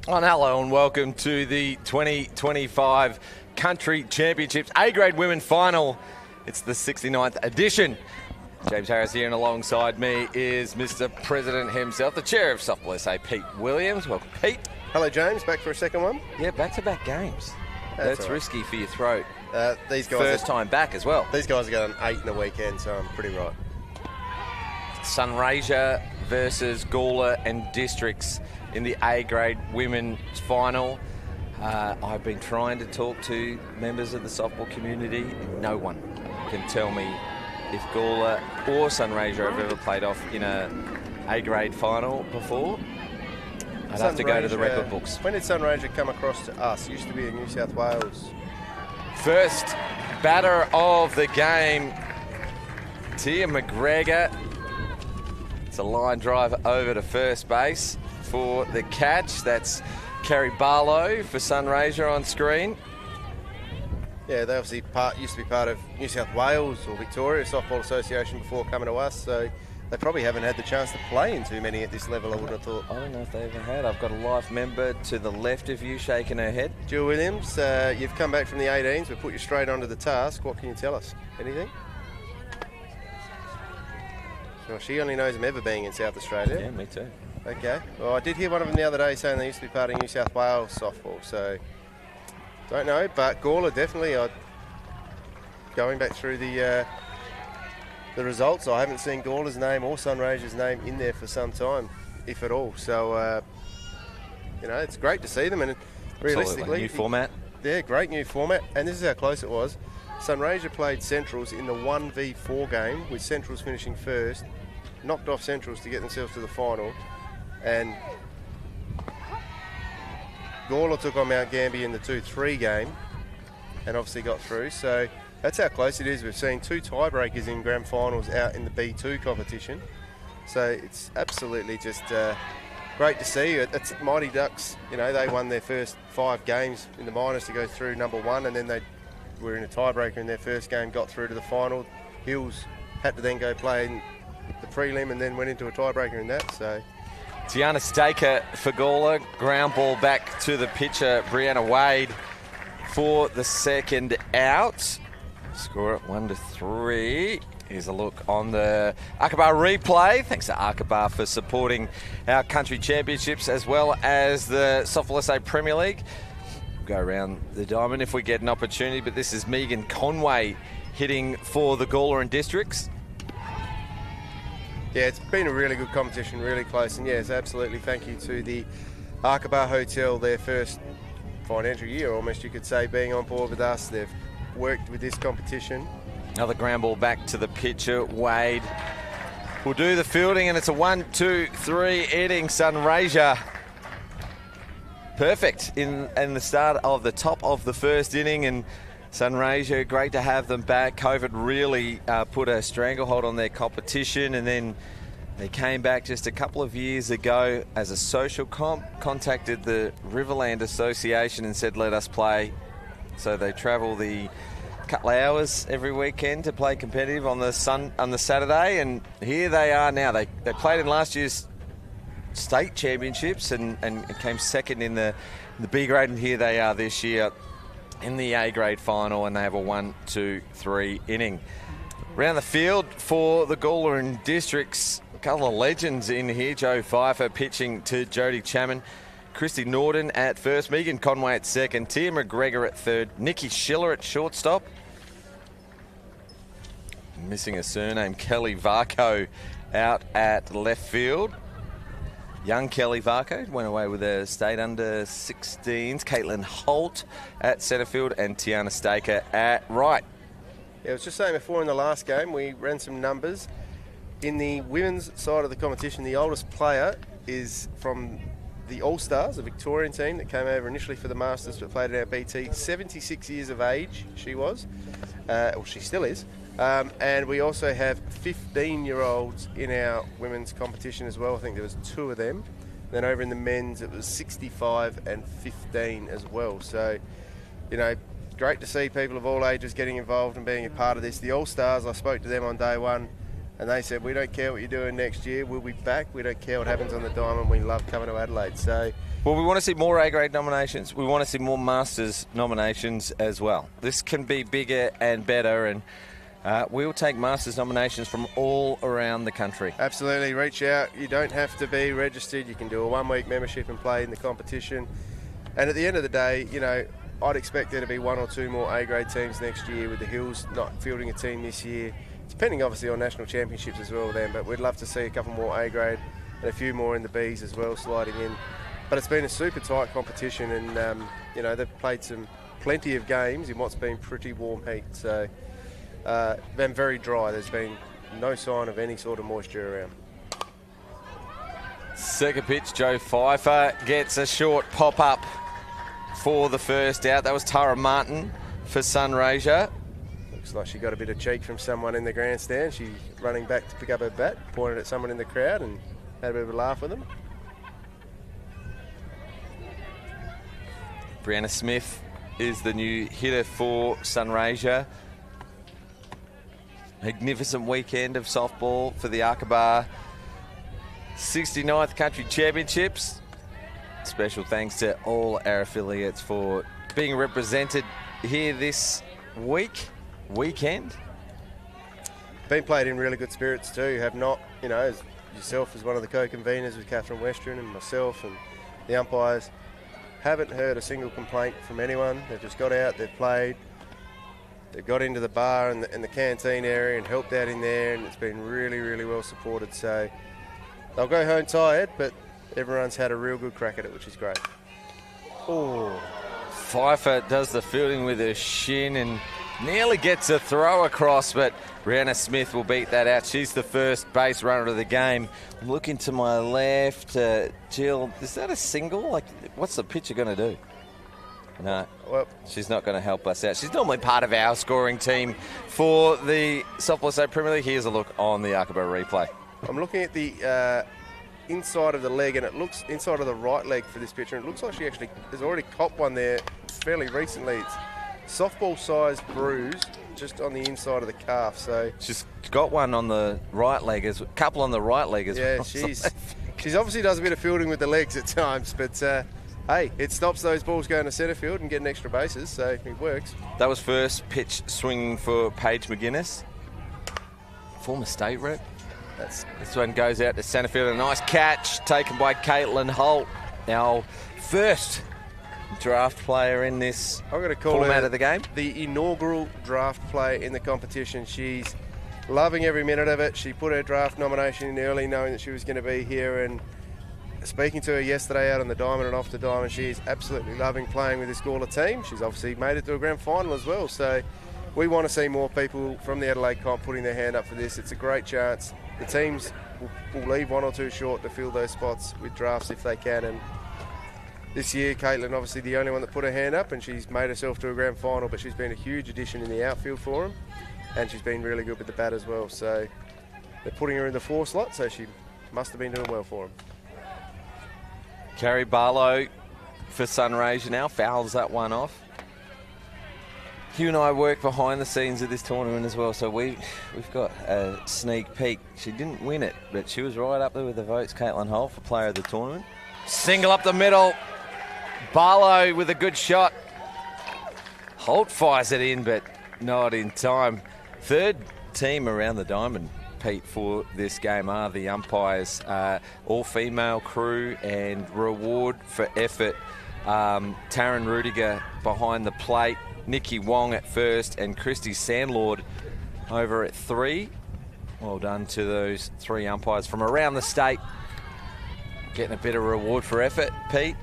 And hello and welcome to the 2025 Country Championships A-Grade Women Final. It's the 69th edition. James Harris here, and alongside me is Mr. President himself, the Chair of Softball SA, Pete Williams. Welcome, Pete. Hello, James. Back for a second one? Yeah, back-to-back games. That's right. Risky for your throat. These guys First time back as well. These guys are going 8 in a weekend, so I'm pretty right. Sunraysia versus Gawler and Districts in the A-Grade Women's Final. I've been trying to talk to members of the softball community, and no one can tell me if Gawler or Sunraysia have ever played off in a A-Grade final before. I'd have to go to the record books. When did Sunraysia come across to us? It used to be in New South Wales. First batter of the game, Tia McGregor. It's a line drive over to first base for the catch. That's Kerry Barlow for Sunraysia on screen. Yeah, they obviously used to be part of New South Wales or Victoria Softball Association before coming to us, so they probably haven't had the chance to play in too many at this level, I would have thought. I don't know if they ever had. I've got a live member to the left of you shaking her head. Jill Williams, you've come back from the 18s. We've put you straight onto the task. What can you tell us? Anything? Well, she only knows them ever being in South Australia. Yeah, me too. Okay. Well, I did hear one of them the other day saying they used to be part of New South Wales softball, so don't know. But Gawler definitely. Going back through the results, I haven't seen Gawler's name or Sunraysia's name in there for some time, if at all. So it's great to see them, and realistically, absolutely. New format. Yeah, great new format, and this is how close it was. Sunraysia played Centrals in the 1v4 game, with Centrals finishing first, knocked off Centrals to get themselves to the final, and Gawler took on Mount Gambier in the 2-3 game and obviously got through. So that's how close it is. We've seen 2 tiebreakers in grand finals out in the B2 competition. So it's absolutely just great to see. It's Mighty Ducks, they won their first 5 games in the minors to go through number 1, and then they were in a tiebreaker in their first game, got through to the final. Hills had to then go play in the prelim and then went into a tiebreaker in that. So Tiana Staker for Gawler. Ground ball back to the pitcher, Brianna Wade, for the second out. Score it 1-3. Here's a look on the Aqaba replay. Thanks to Aqaba for supporting our country championships as well as the Softball SA Premier League. Go around the diamond if we get an opportunity, but this is Megan Conway hitting for the Gawler and Districts. Yeah, it's been a really good competition, really close, and yes, absolutely thank you to the Aqaba Hotel, their first financial year almost, you could say, being on board with us. They've worked with this competition. Another ground ball back to the pitcher. Wade will do the fielding, and it's a 1-2-3 inning. Sunraysia perfect in the start of the top of the first inning, and Sunraysia, great to have them back. COVID really put a stranglehold on their competition, and then they came back just a couple of years ago as a social comp, contacted the Riverland Association and said, let us play. So they travel the couple of hours every weekend to play competitive on the Saturday, and here they are now. They played in last year's state championships and came second in the B grade, and here they are this year in the A grade final, and they have a 1-2-3 inning. Around the field for the Gawler and Districts, a couple of legends in here. Joe Pfeiffer pitching to Jodie Chaman, Christy Norton at first, Megan Conway at second, Tia McGregor at third, Nikki Schiller at shortstop. Missing a surname, Kelly Varco out at left field. Young Kelly Varco went away with a state under 16s. Caitlin Holt at centre field, and Tiana Staker at right. Yeah, I was just saying before, in the last game we ran some numbers. In the women's side of the competition, the oldest player is from the All-Stars, a Victorian team that came over initially for the Masters but played in our BT. 76 years of age she was, well, she still is. And we also have 15-year-olds in our women's competition as well. I think there was 2 of them. Then over in the men's, it was 65 and 15 as well. So, great to see people of all ages getting involved and being a part of this. The All-Stars, I spoke to them on day one. And they said, we don't care what you're doing next year. We'll be back. We don't care what happens on the diamond. We love coming to Adelaide. So, well, we want to see more A-grade nominations. We want to see more Masters nominations as well. This can be bigger and better, and we'll take Masters nominations from all around the country. Absolutely. Reach out. You don't have to be registered. You can do a one-week membership and play in the competition. And at the end of the day, you know, I'd expect there to be 1 or 2 more A-grade teams next year, with the Hills not fielding a team this year. Depending obviously on national championships as well then, but we'd love to see a couple more A-grade and a few more in the Bs as well sliding in. But it's been a super tight competition, and you know, they've played plenty of games in what's been pretty warm heat. So been very dry. There's been no sign of any sort of moisture around. Second pitch, Joe Pfeiffer gets a short pop-up for the first out. That was Tara Martin for Sunraysia. Looks like she got a bit of cheek from someone in the grandstand. She's running back to pick up her bat, pointed at someone in the crowd and had a bit of a laugh with them. Brianna Smith is the new hitter for Sunraysia. Magnificent weekend of softball for the Aqaba 69th Country Championships. Special thanks to all our affiliates for being represented here this weekend. Been played in really good spirits too. Have not, you know, as yourself as one of the co-conveners with Catherine Western and myself and the umpires, haven't heard a single complaint from anyone. They've just got out, they've played, they've got into the bar and the canteen area and helped out in there, and it's been really, really well supported. So they'll go home tired, but everyone's had a real good crack at it, which is great. Oh, Pfeiffer does the fielding with her shin and nearly gets a throw across, but Brianna Smith will beat that out. She's the first base runner of the game. Looking to my left, Jill, is that a single? Like, what's the pitcher going to do? No, well, she's not going to help us out. She's normally part of our scoring team for the Softball State Premier League. Here's a look on the Aqaba replay. I'm looking at the inside of the leg, and it looks inside of the right leg for this pitcher, and it looks like she actually has already copped one there fairly recently. It's softball-sized bruise just on the inside of the calf. So she's got one on the right leg, a couple on the right leg as well. Yeah, she's obviously does a bit of fielding with the legs at times, but hey, it stops those balls going to centre field and getting extra bases, so it works. That was first pitch swinging for Paige McGuinness, former state rep. This one goes out to centre field. A nice catch taken by Caitlin Holt, our first draft player in this format of the game. The inaugural draft player in the competition. She's loving every minute of it. She put her draft nomination in early, knowing that she was going to be here, and speaking to her yesterday out on the diamond and off the diamond, she is absolutely loving playing with this Gawler team. She's obviously made it to a grand final as well, so we want to see more people from the Adelaide comp putting their hand up for this. It's a great chance. The teams will leave 1 or 2 short to fill those spots with drafts if they can, and this year Caitlin obviously the only one that put her hand up, and she's made herself to a grand final, but she's been a huge addition in the outfield for them, and she's been really good with the bat as well. So they're putting her in the 4 slot, so she must have been doing well for them. Carrie Barlow for Sunraysia now fouls that one off. Hugh and I work behind the scenes of this tournament as well, so we've got a sneak peek. She didn't win it, but she was right up there with the votes. Caitlin Holt for player of the tournament. Single up the middle. Barlow with a good shot. Holt fires it in, but not in time. Third team around the diamond, Pete, for this game are the umpires, all-female crew, and reward for effort. Taryn Rudiger behind the plate, Nikki Wong at first, and Christy Sandlord over at 3. Well done to those 3 umpires from around the state. Getting a bit of reward for effort, Pete.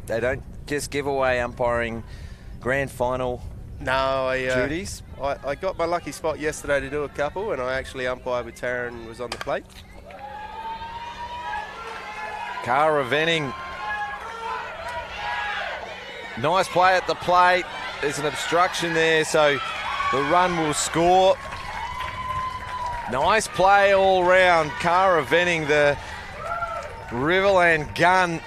They don't just give away umpiring grand final duties. I got my lucky spot yesterday to do a couple, and I actually umpired with Taryn was on the plate. Cara Venning. Nice play at the plate. There's an obstruction there, so the run will score. Nice play all round. Cara Venning, the Riverland gun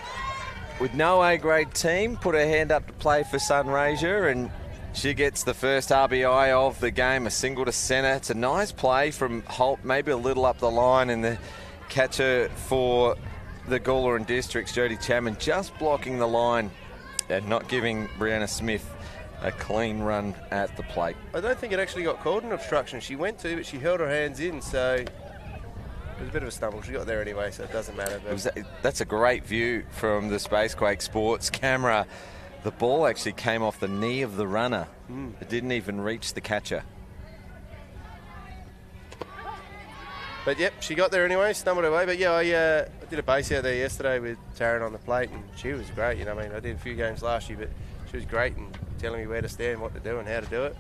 with no A-grade team, put her hand up to play for Sunraysia, and She gets the first RBI of the game, a single to centre. It's a nice play from Holt, maybe a little up the line, and the catcher for the Gawler and Districts, Jodie Chapman, just blocking the line and not giving Brianna Smith a clean run at the plate. I don't think it actually got called an obstruction. She went to, but she held her hands in, so it was a bit of a stumble. She got there anyway, so it doesn't matter. That's a great view from the Spacequake Sports camera. The ball actually came off the knee of the runner. It didn't even reach the catcher. But yep, she got there anyway, stumbled away. But yeah, I did a base out there yesterday with Taryn on the plate, and she was great. You know, I mean, I did a few games last year, but she was great and telling me where to stand, what to do, and how to do it.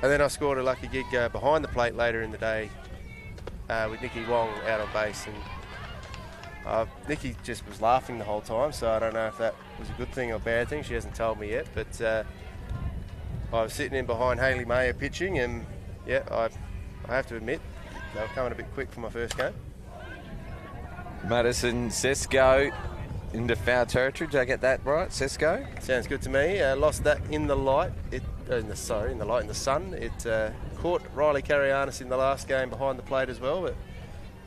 And then I scored a lucky gig behind the plate later in the day with Nikki Wong out on base, and Nikki just was laughing the whole time. So I don't know if that was a good thing or a bad thing. She hasn't told me yet, but I was sitting in behind Hayley Mayer pitching, and yeah, I have to admit, they were coming a bit quick for my first game. Madison Sesko into foul territory. Did I get that right, Sesko? Sounds good to me. Lost that in the light. In the sun. It caught Riley Carianis in the last game behind the plate as well, but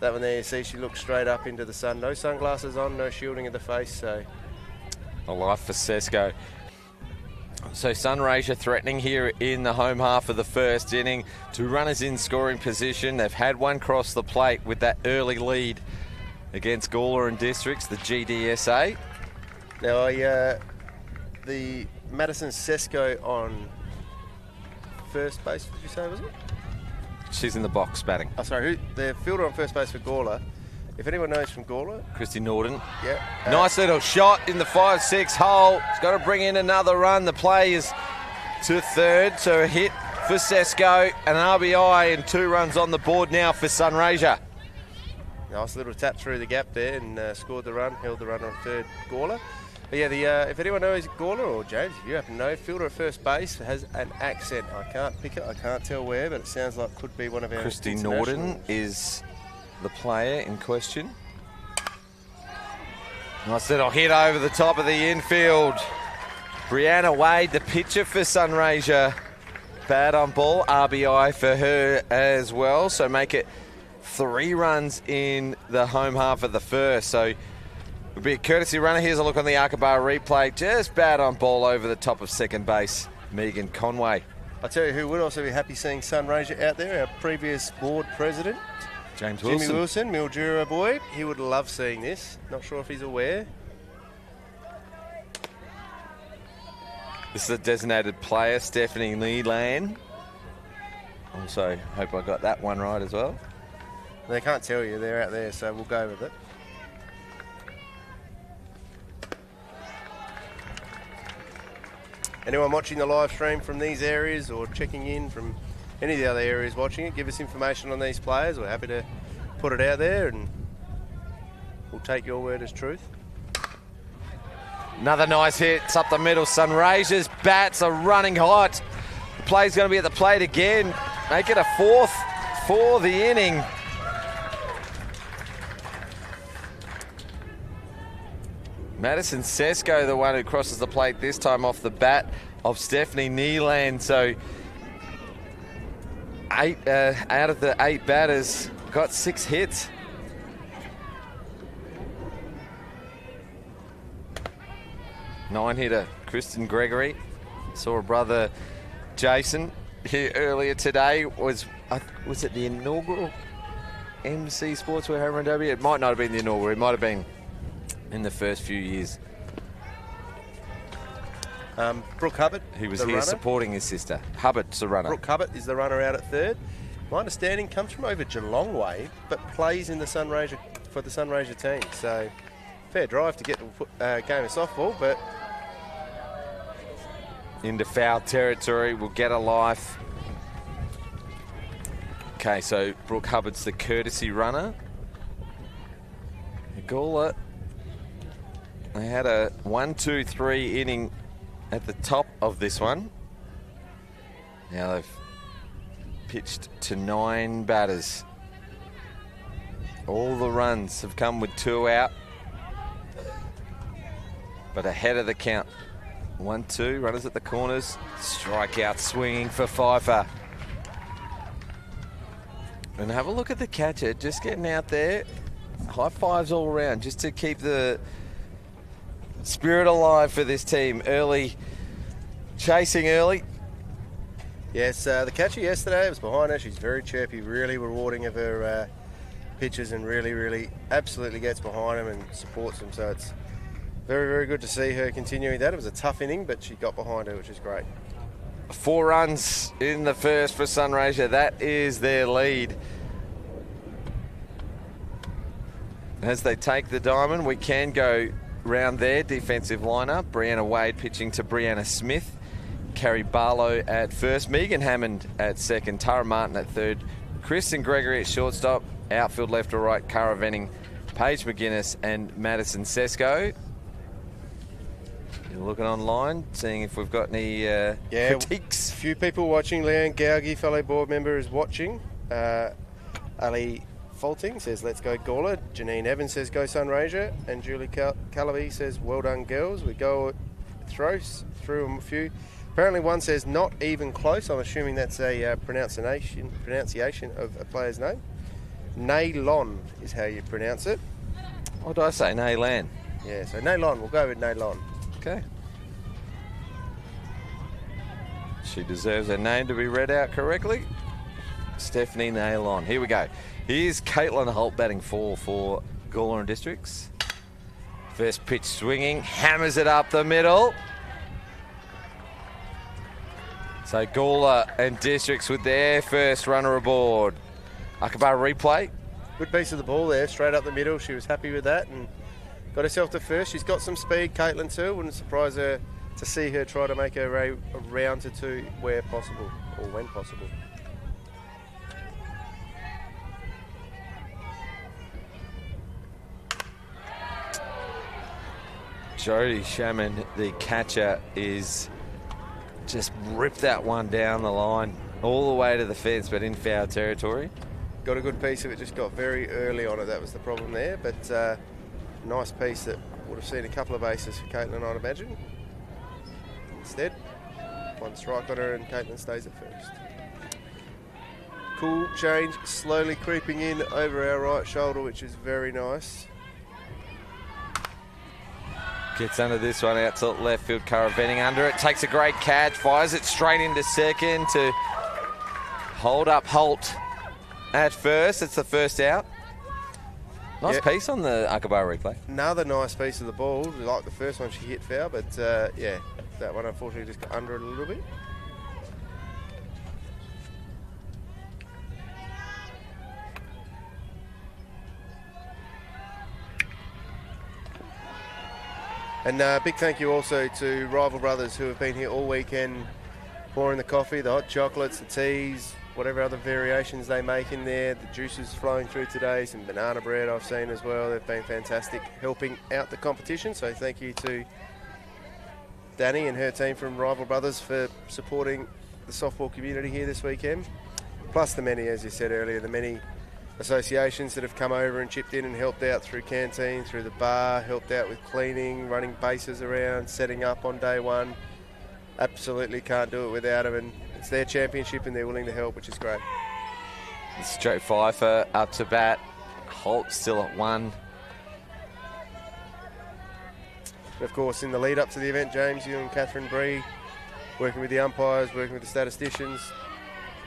that one there, you see, she looked straight up into the sun. No sunglasses on, no shielding of the face, so... A life for Sesko. So Sunraysia threatening here in the home half of the first inning. 2 runners in scoring position. They've had one cross the plate with that early lead against Gawler and Districts, the GDSA. Now, the Madison Sesko on first base, did you say, was it? She's in the box batting. Oh, sorry, the fielder on first base for Gawler. If anyone knows from Gawler. Christy Norton. Yeah. Nice little shot in the 5-6 hole. It's got to bring in another run. The play is to third, so a hit for Sesko, an RBI, and 2 runs on the board now for Sunraysia. Nice little tap through the gap there and scored the run, held the run on third, Gawler. But yeah, if anyone knows Gawler, or James, if you happen to know, fielder at first base has an accent. I can't pick it, I can't tell where, but it sounds like it could be one of our Christy Norton is the player in question. Nice little hit over the top of the infield. Brianna Wade, the pitcher for Sunraysia. Bad on ball, RBI for her as well. So make it 3 runs in the home half of the first. So it'll be a courtesy runner. Here's a look on the Arkabar replay. Just bad on ball over the top of second base, Megan Conway. I'll tell you who would also be happy seeing Sunraysia out there, our previous board president. James Wilson. Jimmy Wilson, Mildura boy. He would love seeing this. Not sure if he's aware. This is a designated player, Stephanie Leland. Also, hope I got that one right as well. They can't tell you, they're out there, so we'll go with it. Anyone watching the live stream from these areas or checking in from any of the other areas watching it, give us information on these players. We're happy to put it out there and we'll take your word as truth. Another nice hit. It's up the middle. Sunraysia's bats are running hot. The play's going to be at the plate again. Make it a 4th for the inning. Madison Sesko, the one who crosses the plate this time off the bat of Stephanie Neeland. So 8 out of the 8 batters got 6 hits. Nine-hitter Kristen Gregory. Saw her brother Jason here earlier today. Was it the inaugural MC Sportswear Home Run Derby? It might not have been the inaugural. It might have been in the first few years. Brooke Hubbard, he was here supporting his sister. Hubbard's the runner. Brooke Hubbard is the runner out at third. My understanding comes from over Geelong way, but plays in the Sunraysia for the Sunraysia team. So fair drive to get the game of softball, but into foul territory, will get a life. Okay, so Brooke Hubbard's the courtesy runner. Gawler, they had a 1-2-3 inning at the top of this one. Now they've pitched to 9 batters. All the runs have come with 2 out, but ahead of the count. 1-2, runners at the corners. Strikeout swinging for Pfeiffer. And have a look at the catcher, just getting out there. High fives all around, just to keep the spirit alive for this team. Early, chasing early. Yes, the catcher yesterday was behind her. She's very chirpy, really rewarding of her pitches, and really absolutely gets behind them and supports them. So it's very good to see her continuing that. It was a tough inning, but she got behind her, which is great. 4 runs in the first for Sunraysia. That is their lead. As they take the diamond, we can go round their defensive lineup. Brianna Wade pitching to Brianna Smith. Carrie Barlow at first. Megan Hammond at second. Tara Martin at third. Kristen Gregory at shortstop. Outfield left or right, Cara Venning, Paige McGuinness and Madison Sesko. You're looking online, seeing if we've got any critiques. A few people watching. Leanne Gaugi, fellow board member, is watching. Ali Faulting says, let's go Gawler. Janine Evans says, go Sunraysia. And Julie Calaby says, well done, girls. We go through them a few. Apparently one says, not even close. I'm assuming that's a pronunciation of a player's name. Naylon is how you pronounce it. What did I say? Naylan? Yeah, so Naylon. We'll go with Naylon. Okay. She deserves her name to be read out correctly. Stephanie Naylon. Here we go. Here's Caitlin Holt batting 4 for Gawler and Districts. First pitch swinging, hammers it up the middle. So Gawler and Districts with their first runner aboard. Akbar replay. Good piece of the ball there, straight up the middle. She was happy with that and got herself to first. She's got some speed, Caitlin, too. Wouldn't surprise her to see her try to make her a round to 2 where possible, or when possible. Jodie Shaman, the catcher, is just ripped that one down the line all the way to the fence, but in foul territory. Got a good piece of it, just got very early on it. That was the problem there, but nice piece that would have seen a couple of aces for Caitlin, I'd imagine. Instead, one strike on her and Caitlin stays at first. Cool change, slowly creeping in over our right shoulder, which is very nice. Gets under this one out to left field. Cara Venning under it. Takes a great catch. Fires it straight into second to hold up Holt at first. It's the first out. Nice piece on the Akbar replay. Another nice piece of the ball. Like the first one, she hit foul, but yeah, that one unfortunately just got under it a little bit. And big thank you also to Rival Brothers, who have been here all weekend pouring the coffee, the hot chocolates, the teas, whatever other variations they make in there. The juices flowing through today, some banana bread I've seen as well. They've been fantastic helping out the competition. So thank you to Danny and her team from Rival Brothers for supporting the softball community here this weekend. Plus the many, as you said earlier, the many associations that have come over and chipped in and helped out through canteen, through the bar, helped out with cleaning, running bases around, setting up on day one. Absolutely can't do it without them, and it's their championship and they're willing to help, which is great. Straight Pfeiffer up to bat. Holt still at 1. Of course, in the lead up to the event, James, you and Catherine Bree working with the umpires, working with the statisticians.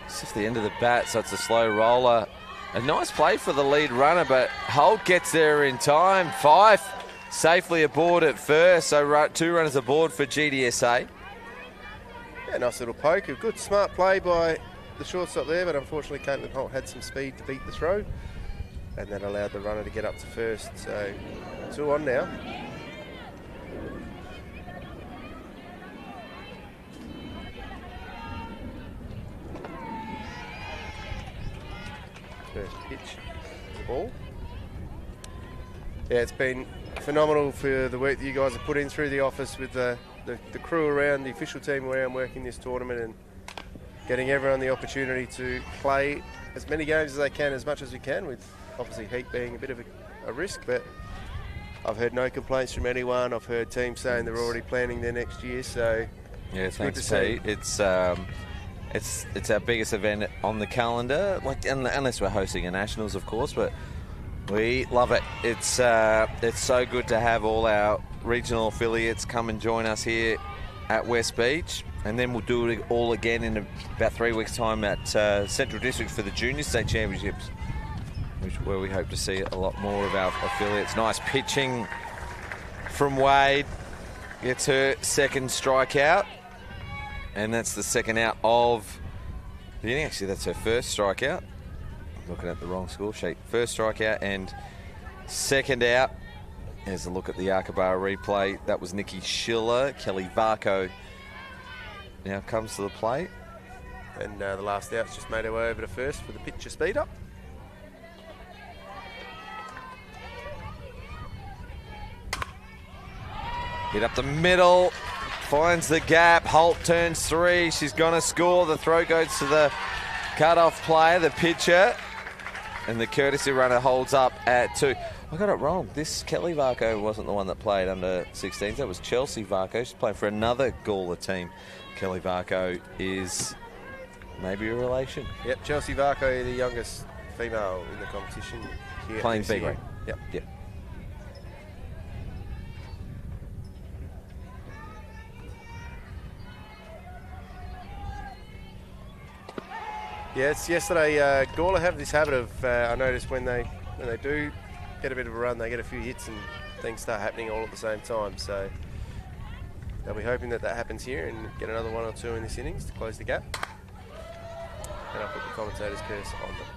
It's just the end of the bat, so it's a slow roller. A nice play for the lead runner, but Holt gets there in time. Fife safely aboard at first, so 2 runners aboard for GDSA. Yeah, nice little poke. A good, smart play by the shortstop there, but unfortunately Caitlin Holt had some speed to beat the throw, and that allowed the runner to get up to first. So 2 on now. First pitch of the ball. Yeah, it's been phenomenal for the work that you guys have put in through the office with the crew around, the official team around working this tournament and getting everyone the opportunity to play as many games as they can, as much as we can, with obviously heat being a bit of a risk, but I've heard no complaints from anyone. I've heard teams saying they're already planning their next year. So yeah, thanks, Pete. It's our biggest event on the calendar, like unless we're hosting a nationals, of course. But we love it. It's so good to have all our regional affiliates come and join us here at West Beach, and then we'll do it all again in about 3 weeks' time at Central District for the Junior State Championships, where we hope to see a lot more of our affiliates. Nice pitching from Wade. Gets her second strikeout, and that's the second out of the inning. Actually, that's her first strikeout. Looking at the wrong score sheet. First strikeout and second out. There's a look at the Arkabara replay. That was Nikki Schiller. Kelly Varco now comes to the plate. And the last out's just made her way over to first for the pitcher speed up. Hit up the middle. Finds the gap. Holt turns 3. She's going to score. The throw goes to the cut-off player, the pitcher. And the courtesy runner holds up at 2. I got it wrong. This Kelly Varco wasn't the one that played under 16s. That was Chelsea Varco. She's playing for another Gawler team. Kelly Varco is maybe a relation. Yep, Chelsea Varco, the youngest female in the competition here. Playing B grade. Yep. Yep. Yes, yesterday Gawler have this habit of, I noticed when they do get a bit of a run, they get a few hits and things start happening all at the same time. So they'll be hoping that happens here and get another 1 or 2 in this innings to close the gap. And I'll put the commentator's curse on them.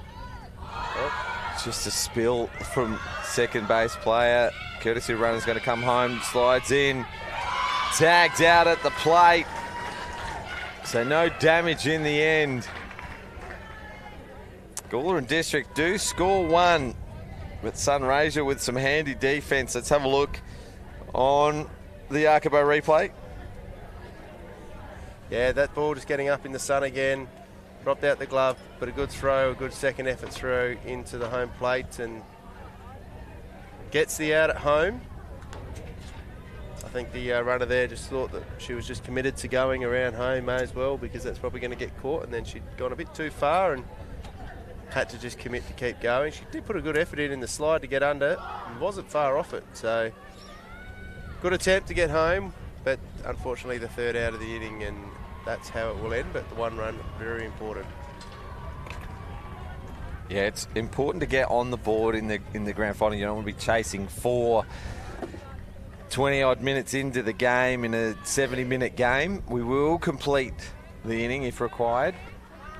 Oh. Just a spill from second base player. Courtesy runner's going to come home, slides in, tagged out at the plate. So no damage in the end. Gawler and District do score 1, but Sunraysia with some handy defence. Let's have a look on the Arkabo replay. Yeah, that ball just getting up in the sun again. Dropped out the glove, but a good throw, a good second effort throw into the home plate and gets the out at home. I think the runner there just thought that she was just committed to going around home, may as well, because that's probably going to get caught, and then she'd gone a bit too far and had to just commit to keep going. She did put a good effort in the slide to get under and wasn't far off it. So good attempt to get home, but unfortunately the third out of the inning, and that's how it will end. But the 1 run, very important. Yeah, it's important to get on the board in the grand final. You don't want to be chasing 4 20-odd minutes into the game in a 70-minute game. We will complete the inning if required,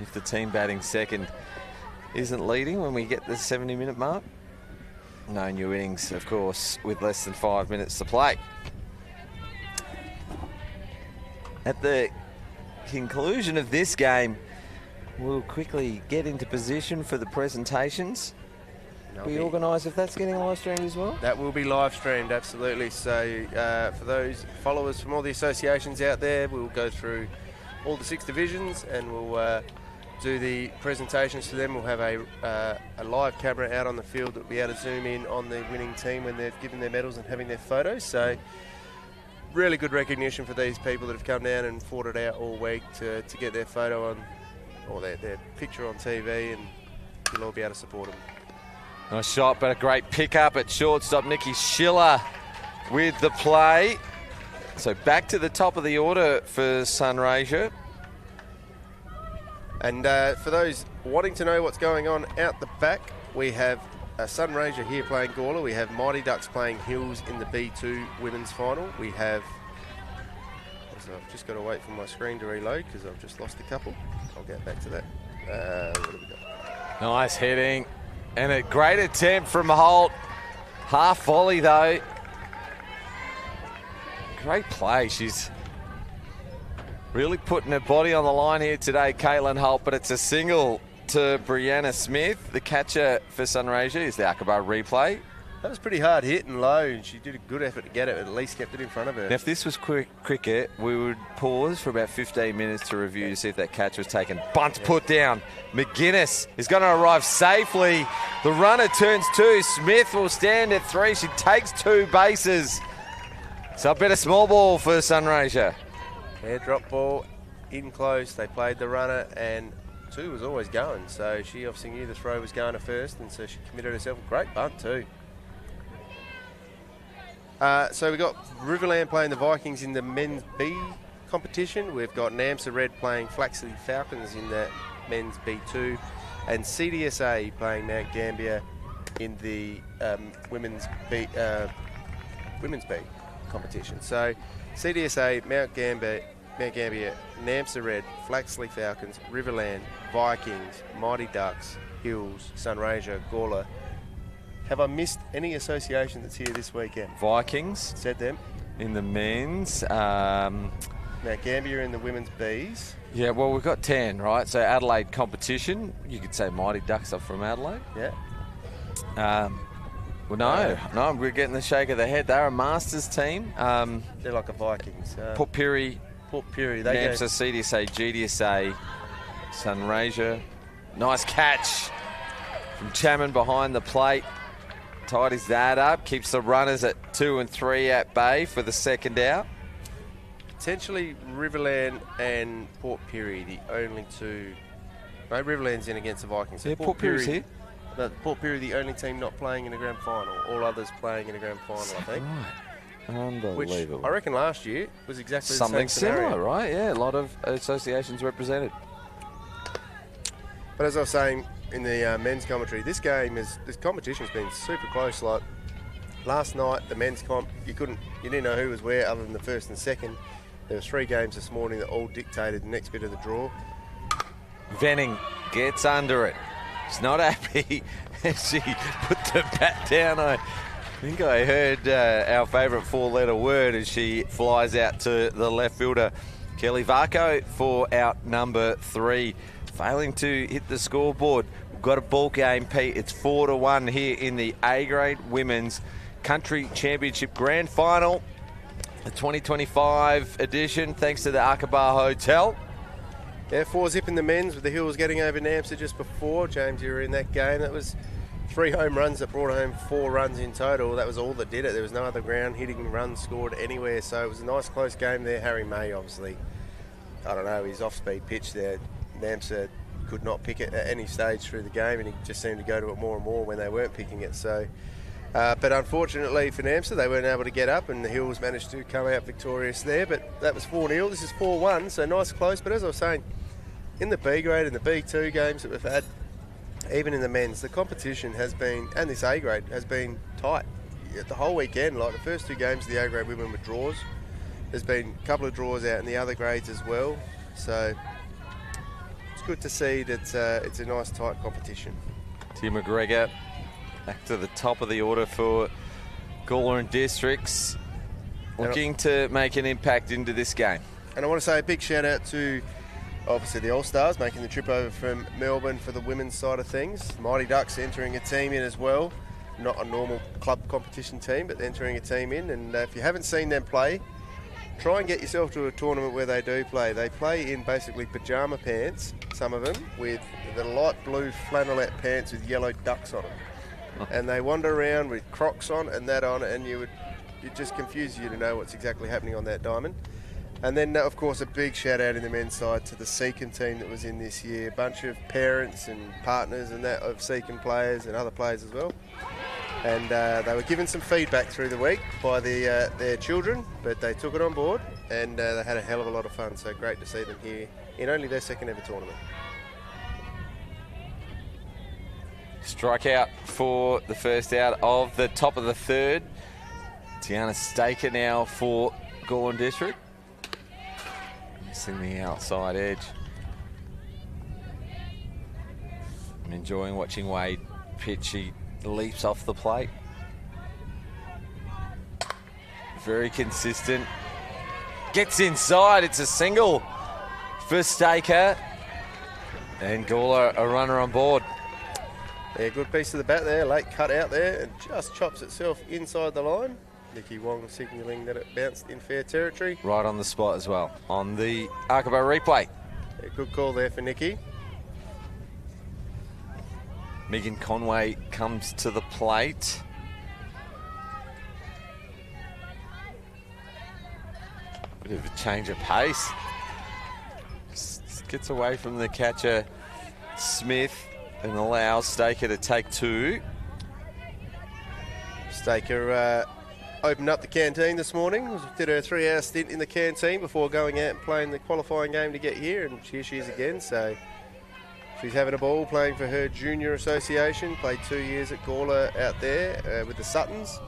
if the team batting second isn't leading when we get the 70-minute mark. No new innings, of course, with less than 5 minutes to play. At the conclusion of this game, we'll quickly get into position for the presentations. We organise if that's getting live streamed as well? That will be live streamed, absolutely. So for those followers from all the associations out there, we'll go through all the 6 divisions and we'll do the presentations for them. We'll have a live camera out on the field that will be able to zoom in on the winning team when they've given their medals and having their photos. So really good recognition for these people that have come down and fought it out all week to get their photo on, or their picture on TV, and you'll all be able to support them. Nice shot, but a great pick-up at shortstop. Nikki Schiller with the play. So back to the top of the order for Sunraysia. And for those wanting to know what's going on out the back, we have Sunraysia here playing Gawler. We have Mighty Ducks playing Hills in the B2 women's final. We have... So I've just got to wait for my screen to reload because I've just lost a couple. I'll get back to that. What have we got? Nice hitting. And a great attempt from Holt. Half volley though. Great play. She's really putting her body on the line here today, Caitlin Holt, but it's a single to Brianna Smith. The catcher for Sunraysia is the Akbar replay. That was pretty hard hit and low, and she did a good effort to get it, but at least kept it in front of her. Now, if this was cricket, we would pause for about 15 minutes to review to see if that catch was taken. Bunt put down. McGuinness is going to arrive safely. The runner turns 2. Smith will stand at 3. She takes 2 bases. So a bit of small ball for Sunraysia. Yeah, drop ball in close. They played the runner, and 2 was always going. So she obviously knew the throw was going to first, and so she committed herself. Great bunt too. So we've got Riverland playing the Vikings in the men's B competition. We've got NAMSA Red playing Flaxley Falcons in the men's B2, and CDSA playing Mount Gambier in the women's B competition. So CDSA, Mount Gambier, NAMSA Red, Flaxley Falcons, Riverland, Vikings, Mighty Ducks, Hills, Sunraysia, Gawler. Have I missed any association that's here this weekend? Vikings. Said them. In the men's. Mount Gambier in the women's Bs. Yeah, well, we've got 10, right? So Adelaide competition. You could say Mighty Ducks are from Adelaide. Yeah. Well, no, we're getting the shake of the head. They're a Masters team. They're like a Vikings. Port Pirie, They NAMSA, CDSA, GDSA, Sunraysia. Nice catch from Chaman behind the plate. Tidies that up, keeps the runners at 2 and 3 at bay for the second out. Potentially Riverland and Port Pirie, the only two. No, Riverland's in against the Vikings. So yeah, Port Pirie's here. Port Pirie, the only team not playing in a grand final. All others playing in a grand final, I think. Right. Unbelievable. Which I reckon last year was exactly something the same similar, right? Yeah, a lot of associations represented. But as I was saying in the men's commentary, this competition's been super close. Like last night, the men's comp, you didn't know who was where other than the first and second. There was 3 games this morning that all dictated the next bit of the draw. Venning gets under it. She's not happy. She put the bat down. I think I heard our favourite 4-letter word as she flies out to the left fielder, Kelly Varco, for out number 3. Failing to hit the scoreboard. We've got a ball game, Pete. It's 4-1 here in the A-grade Women's Country Championship Grand Final, the 2025 edition, thanks to the Aqaba Hotel. Yeah, 4-zip in the men's with the Hills getting over NAMSA just before. James, you were in that game. That was 3 home runs that brought home 4 runs in total. That was all that did it. There was no other ground hitting runs scored anywhere. So it was a nice close game there. Harry May, obviously, I don't know, his off-speed pitch there. NAMSA could not pick it at any stage through the game, and he just seemed to go to it more and more when they weren't picking it. So, but unfortunately for NAMSA, they weren't able to get up, and the Hills managed to come out victorious there. But that was 4-0. This is 4-1, so nice close. But as I was saying, in the B grade and the B2 games that we've had, even in the men's, the competition has been, and this A grade has been tight the whole weekend. Like the first 2 games of the A grade women were draws. There's been a couple of draws out in the other grades as well. So it's good to see that it's a nice tight competition. Tim McGregor back to the top of the order for Gawler and Districts, looking to make an impact into this game. And I want to say a big shout out to obviously the All-Stars making the trip over from Melbourne for the women's side of things. Mighty Ducks entering a team in as well. Not a normal club competition team, but entering a team in. And if you haven't seen them play, try and get yourself to a tournament where they do play. They play in basically pyjama pants, some of them, with the light blue flannelette pants with yellow ducks on them. And they wander around with Crocs on and that on, and it just confuses you to know what's exactly happening on that diamond. And then, of course, a big shout out in the men's side to the Seacon team that was in this year. A bunch of parents and partners and that of Seacon players and other players as well. And they were given some feedback through the week by their children, but they took it on board, and they had a hell of a lot of fun. So great to see them here in only their second ever tournament. Strikeout for the first out of the top of the third. Tiana Staker now for Gawler District. Missing the outside edge. I'm enjoying watching Wade pitch. He leaps off the plate. Very consistent. Gets inside. It's a single for Staker. And Gawler, a runner on board. Yeah, good piece of the bat there, late cut out there, and just chops itself inside the line. Nikki Wong signalling that it bounced in fair territory. Right on the spot as well, on the Archibald replay. Yeah, good call there for Nikki. Megan Conway comes to the plate. Bit of a change of pace. Just gets away from the catcher, Smith, and allows Staker to take two. Staker opened up the canteen this morning, did her 3-hour stint in the canteen before going out and playing the qualifying game to get here, and here she is again. So she's having a ball playing for her junior association, played 2 years at Gawler out there with the Suttons,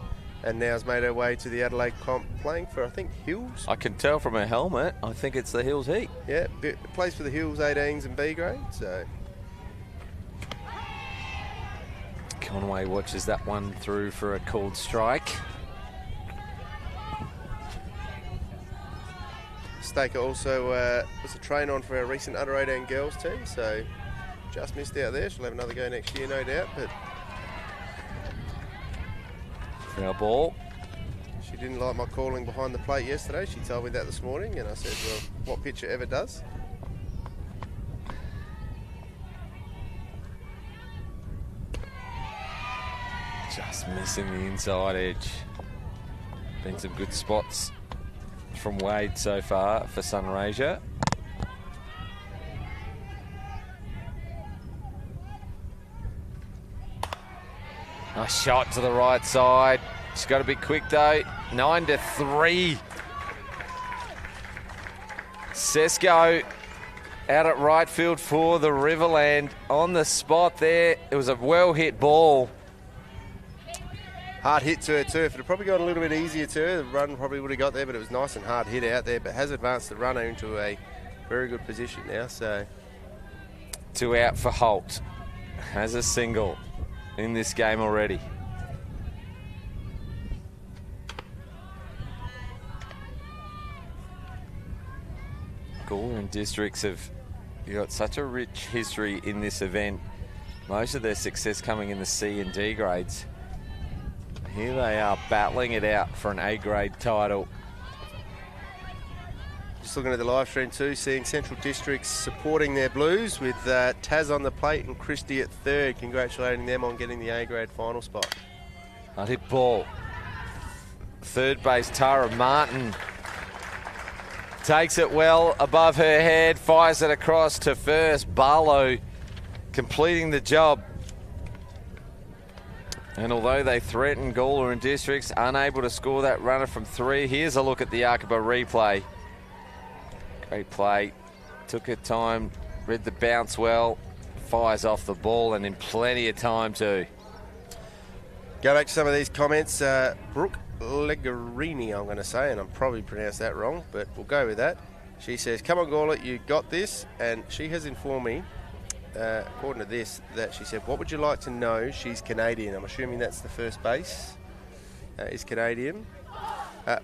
and now has made her way to the Adelaide comp playing for, I think, Hills. I can tell from her helmet, I think it's the Hills Heat. Yeah, plays for the Hills 18s and B grade, so... Conway watches that one through for a called strike. Staker also was a train-on for our recent under-18 girls team, so just missed out there. She'll have another go next year, no doubt, but... Foul ball. She didn't like my calling behind the plate yesterday. She told me that this morning, and I said, well, what pitcher ever does? Just missing the inside edge. Been some good spots from Wade so far for Sunraysia. Nice shot to the right side. She's got to be quick though. 9-3. Sesko out at right field for the Riverland. On the spot there. It was a well hit ball. Hard hit to her too. If it had probably gone a little bit easier to her, the run probably would have got there, but it was nice and hard hit out there, but has advanced the runner into a very good position now. So 2 out for Holt. Has a single in this game already. Gawler and Districts have got such a rich history in this event. Most of their success coming in the C and D grades. Here they are battling it out for an A grade title. just looking at the live stream too, seeing Central Districts supporting their Blues with Taz on the plate and Christie at third, congratulating them on getting the A grade final spot. Hard hit ball. Third base Tara Martin takes it well above her head, fires it across to first. Barlow completing the job. And although they threatened Gawler and Districts, unable to score that runner from three. Here's a look at the Archibald replay. Great play. Took her time, read the bounce well, fires off the ball and in plenty of time too. Go back to some of these comments. Brooke Legarini, I'm going to say, and I'm probably pronounced that wrong, but we'll go with that. She says, come on Gawler, you got this. And she has informed me, according to this, that she said, what would you like to know? She's Canadian. I'm assuming that's the first base, is Canadian.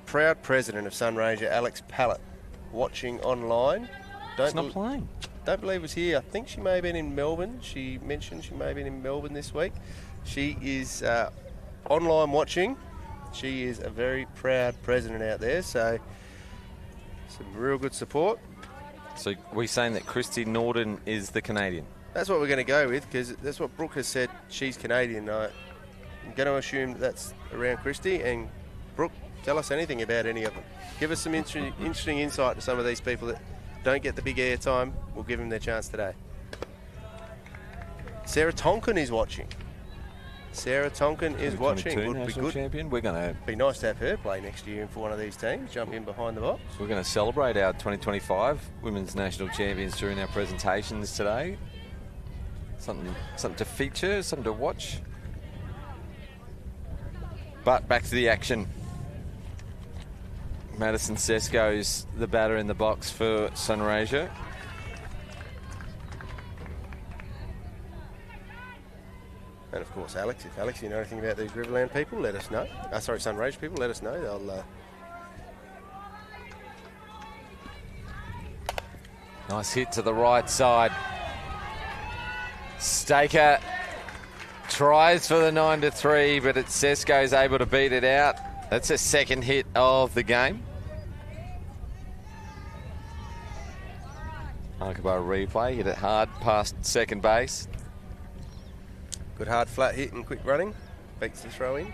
Proud president of Sunraysia, Alex Pallett, watching online. She's not playing. Don't believe was here. I think she may have been in Melbourne. She mentioned she may have been in Melbourne this week. She is online watching. She is a very proud president out there, so some real good support. So we're saying that Christy Norden is the Canadian? That's what we're going to go with, because that's what Brooke has said. She's Canadian. I'm going to assume that's around Christy. And Brooke, tell us anything about any of them. Give us some interesting insight to some of these people that don't get the big airtime. We'll give them their chance today. Sarah Tonkin is watching. Sarah Tonkin is watching. Would be good. Champion. We're going to be nice to have her play next year for one of these teams. Jump in behind the box. We're going to celebrate our 2025 Women's National Champions during our presentations today. Something to feature, something to watch. But back to the action. Madison Sesko's the batter in the box for Sunraysia. And of course, Alex, if Alex, you know anything about these Riverland people, let us know. Sorry, Sunraysia people, let us know. They'll. Nice hit to the right side. Staker tries for the 9-3, but it's Sesko's able to beat it out. That's a second hit of the game. Akabar replay, hit it hard past second base. Good hard flat hit and quick running. Beats the throw in.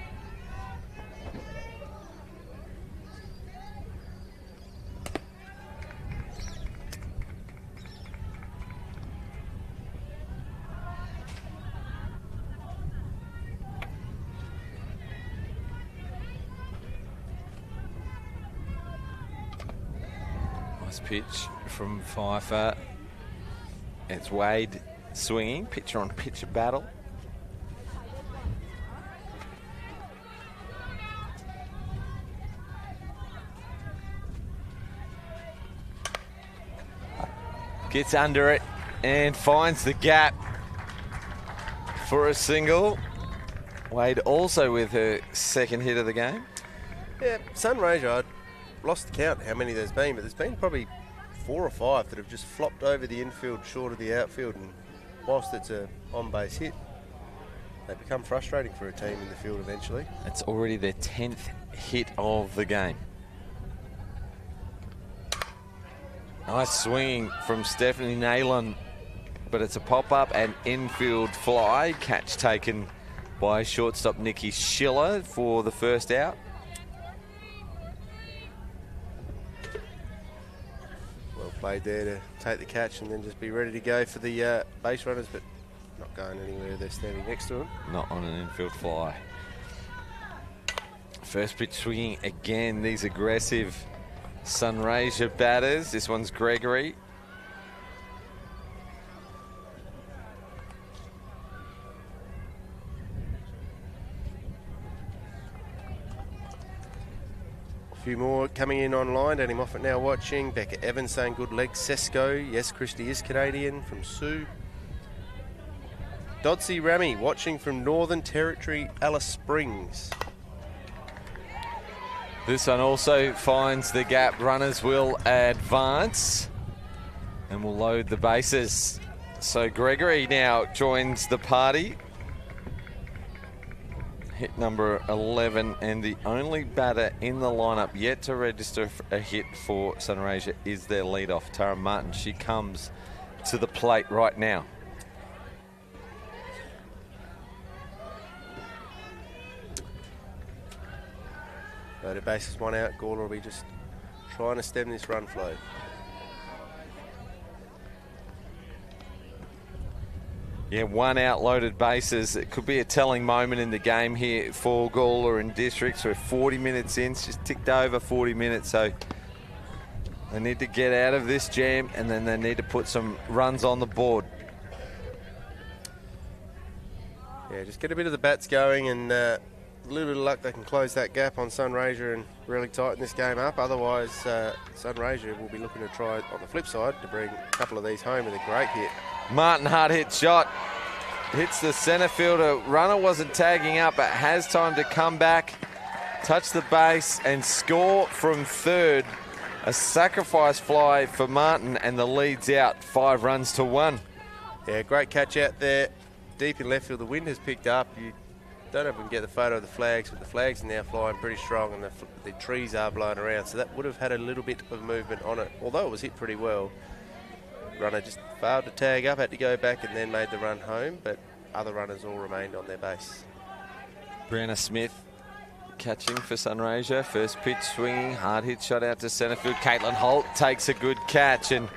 Nice pitch from Pfeiffer. It's Wade swinging, pitcher on pitcher battle. Gets under it and finds the gap for a single. Wade also with her second hit of the game. Yeah, Sunraysia, I lost the count how many there's been, but there's been probably 4 or 5 that have just flopped over the infield short of the outfield, and whilst it's a on-base hit, they become frustrating for a team in the field eventually. It's already their 10th hit of the game. Nice swinging from Stephanie Nayland, but it's a pop-up and infield fly. Catch taken by shortstop Nikki Schiller for the first out. Well played there to take the catch and then just be ready to go for the base runners, but not going anywhere. They're standing next to him. Not on an infield fly. First pitch swinging again. These aggressive Sunraysia batters. This one's Gregory. A few more coming in online. Danny Moffat now watching. Becca Evans saying good leg. Sesko. Yes, Christie is Canadian from Sue. Dodsey Rami watching from Northern Territory, Alice Springs. This one also finds the gap. Runners will advance and will load the bases. So Gregory now joins the party. Hit number 11, and the only batter in the lineup yet to register a hit for Sunraysia is their leadoff, Tara Martin. She comes to the plate right now. Loaded bases, one out. Gawler will be just trying to stem this run flow. Yeah, one out, loaded bases. It could be a telling moment in the game here for Gawler and Districts. We're 40 minutes in, it's just ticked over 40 minutes, so they need to get out of this jam and then they need to put some runs on the board. Yeah, just get a bit of the bats going, and a little bit of luck they can close that gap on Sunraysia and really tighten this game up. Otherwise, Sunraysia will be looking to try on the flip side to bring a couple of these home with a great hit. Martin, hard hit shot. Hits the centre fielder. Runner wasn't tagging up, but has time to come back, touch the base and score from third. A sacrifice fly for Martin, and the lead's out 5 runs to 1. Yeah, great catch out there. Deep in left field, the wind has picked up. You don't know if we can get the photo of the flags, but the flags are now flying pretty strong, and the trees are blowing around, so that would have had a little bit of movement on it, although it was hit pretty well. Runner just failed to tag up, had to go back and then made the run home, but other runners all remained on their base. Brianna Smith catching for Sunraysia. First pitch swinging, hard hit shot out to centre field. Caitlin Holt takes a good catch, and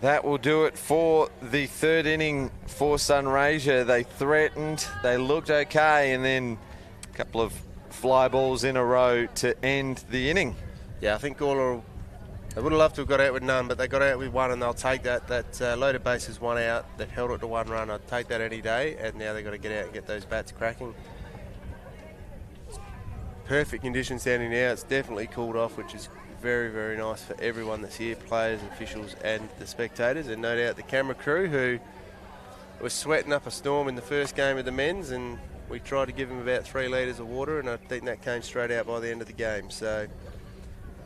that will do it for the third inning for Sunraysia. They threatened, they looked okay, and then a couple of fly balls in a row to end the inning. Yeah, I think Gawler, they would have loved to have got out with none, but they got out with one, and they'll take that. That loaded base is 1 out. They've held it to 1 run. I'd take that any day, and now they've got to get out and get those bats cracking. Perfect conditions down in now. It's definitely cooled off, which is very, very nice for everyone that's here, players, officials, and the spectators, and no doubt the camera crew, who was sweating up a storm in the first game of the men's, and we tried to give them about 3 litres of water, and I think that came straight out by the end of the game. So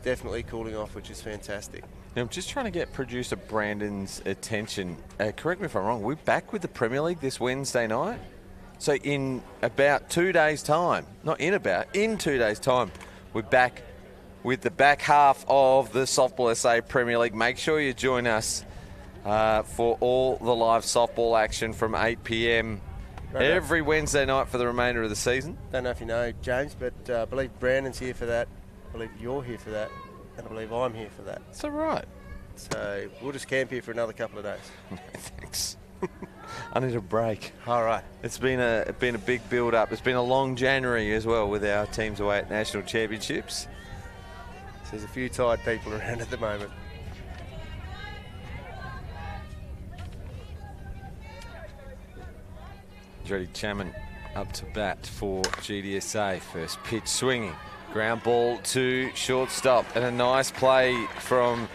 definitely cooling off, which is fantastic. Now, I'm just trying to get producer Brandon's attention. Correct me if I'm wrong. We're back with the Premier League this Wednesday night. So in about 2 days' time, in 2 days' time, we're back with the back half of the Softball SA Premier League. Make sure you join us for all the live softball action from 8 p.m. every Wednesday night for the remainder of the season. Don't know if you know, James, but I believe Brandon's here for that. I believe you're here for that. And I believe I'm here for that. That's all right. So we'll just camp here for another couple of days. Thanks. I need a break. All right. It's been a big build-up. It's been a long January as well with our teams away at national championships. So there's a few tired people around at the moment. Jody Chaman up to bat for GDSA. First pitch swinging. Ground ball to shortstop. And a nice play from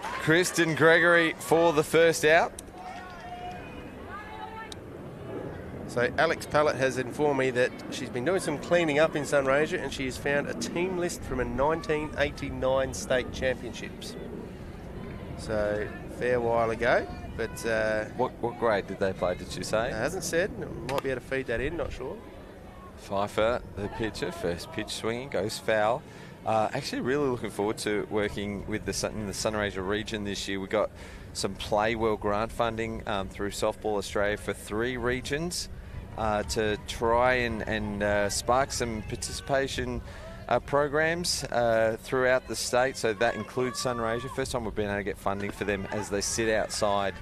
Kristen Gregory for the first out. So Alex Pallett has informed me that she's been doing some cleaning up in Sunraysia and she has found a team list from a 1989 state championships. So fair while ago, but what grade did they play, did you say? It hasn't said. Might be able to feed that in, not sure. Pfeiffer, the pitcher, first pitch swinging, goes foul. Actually really looking forward to working with in the Sunraysia region this year. We got some Play Well grant funding through Softball Australia for 3 regions to try and spark some participation programs throughout the state. So that includes Sunraysia. First time we've been able to get funding for them as they sit outside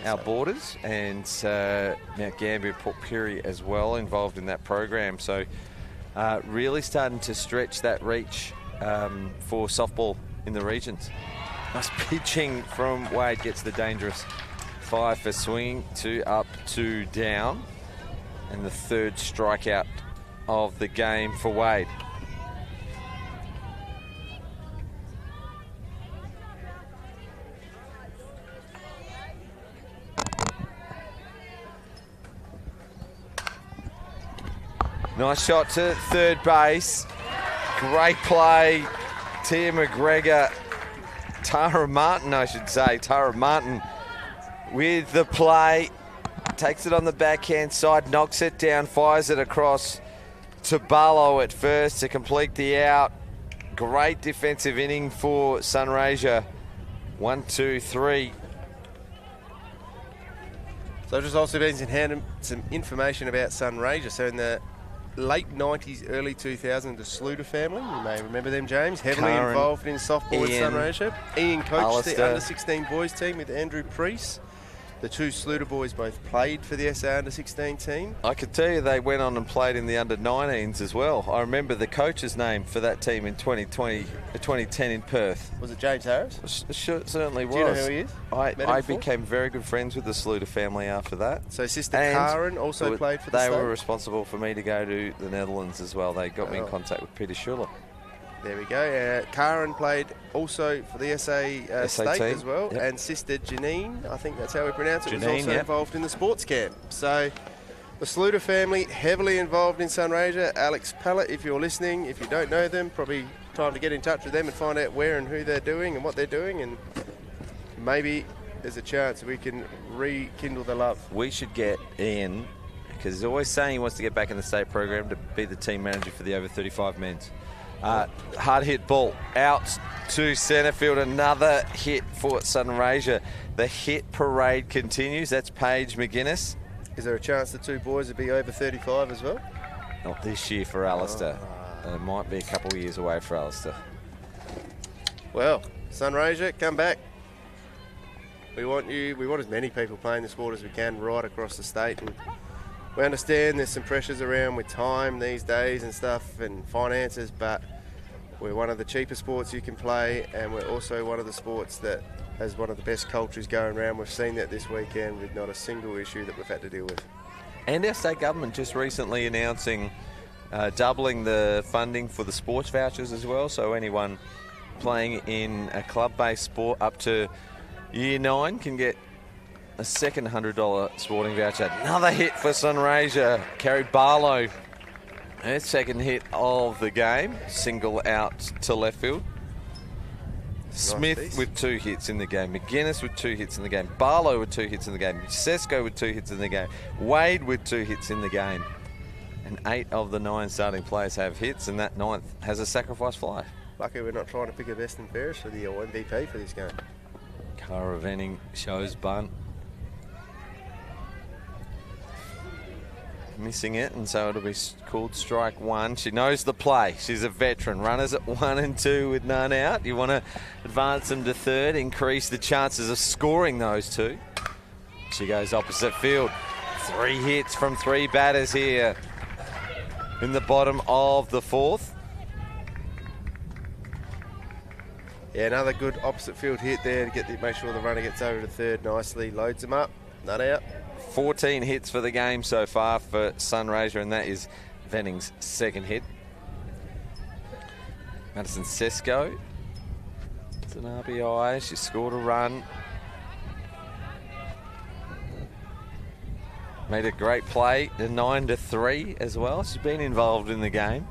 our borders, and Mount Gambier, Port Pirie as well involved in that program. So really starting to stretch that reach for softball in the regions. Nice pitching from Wade, gets the dangerous 5 for swinging, 2 up, 2 down, and the 3rd strikeout of the game for Wade. Nice shot to third base. Great play. Tara Martin with the play. Takes it on the backhand side, knocks it down, fires it across to Barlow at first to complete the out. Great defensive inning for Sunraysia. 1, 2, 3. So I've just also been handing some information about Sunraysia. So in the late 90s, early 2000s, the Sluter family, you may remember them, James, heavily involved in softball at Sunraysia. Ian coached the under-16 boys team with Andrew Priest. The 2 Sluter boys both played for the SA under-16 team. I could tell you they went on and played in the under-19s as well. I remember the coach's name for that team in 2010 in Perth. Was it James Harris? Sure, certainly was. Do you know who he is? I became very good friends with the Sluter family after that. So sister Karen also played for the state? They were responsible for me to go to the Netherlands as well. They got me in contact with Peter Schuller. There we go. Karen played also for the SA state as well. Yep. And sister Janine, I think that's how we pronounce it, was also involved in the sports camp. So the Sluter family heavily involved in Sunraysia. Alex Pallett, if you're listening, if you don't know them, probably time to get in touch with them and find out where and who they're doing and what they're doing, and maybe there's a chance we can rekindle the love. We should get Ian, because he's always saying he wants to get back in the state program to be the team manager for the over 35 men's. Hard hit ball out to centre field. Another hit for Sunraysia. The hit parade continues. That's Paige McGuinness. Is there a chance the 2 boys will be over 35 as well? Not this year for Alistair. It might be a couple of years away for Alistair. Well, Sunraysia, come back. We want as many people playing the sport as we can right across the state. And we understand there's some pressures around with time these days and stuff and finances, but we're one of the cheapest sports you can play, and we're also one of the sports that has one of the best cultures going around. We've seen that this weekend with not a single issue that we've had to deal with. And our state government just recently announcing doubling the funding for the sports vouchers as well, so anyone playing in a club-based sport up to Year 9 can get a second $100 sporting voucher. Another hit for Sunraysia. Carrie Barlow, her second hit of the game. Single out to left field. Smith with 2 hits in the game. McGuinness with 2 hits in the game. Barlow with 2 hits in the game. Sesko with 2 hits in the game. Wade with 2 hits in the game. And 8 of the 9 starting players have hits, and that 9th has a sacrifice fly. Lucky we're not trying to pick a best and fairest for the MVP for this game. Cara Venning shows bunt. Missing it, and so it'll be called strike 1. She knows the play. She's a veteran. Runners at 1 and 2 with none out. You want to advance them to third, increase the chances of scoring those 2. She goes opposite field. 3 hits from 3 batters here in the bottom of the 4th. Yeah, another good opposite field hit there to make sure the runner gets over to third nicely. Loads them up, none out. 14 hits for the game so far for Sunraysia, and that is Venning's 2nd hit. Madison Sesko, it's an RBI. She scored a run. Made a great play, the 9-3 as well. She's been involved in the game.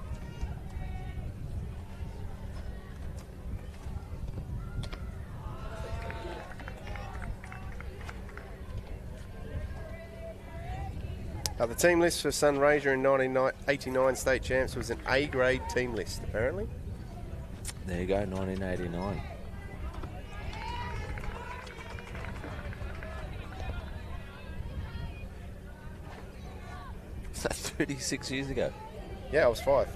The team list for Sunraysia in 1989 state champs was an A-grade team list, apparently. There you go, 1989. Is that 36 years ago? Yeah, I was 5.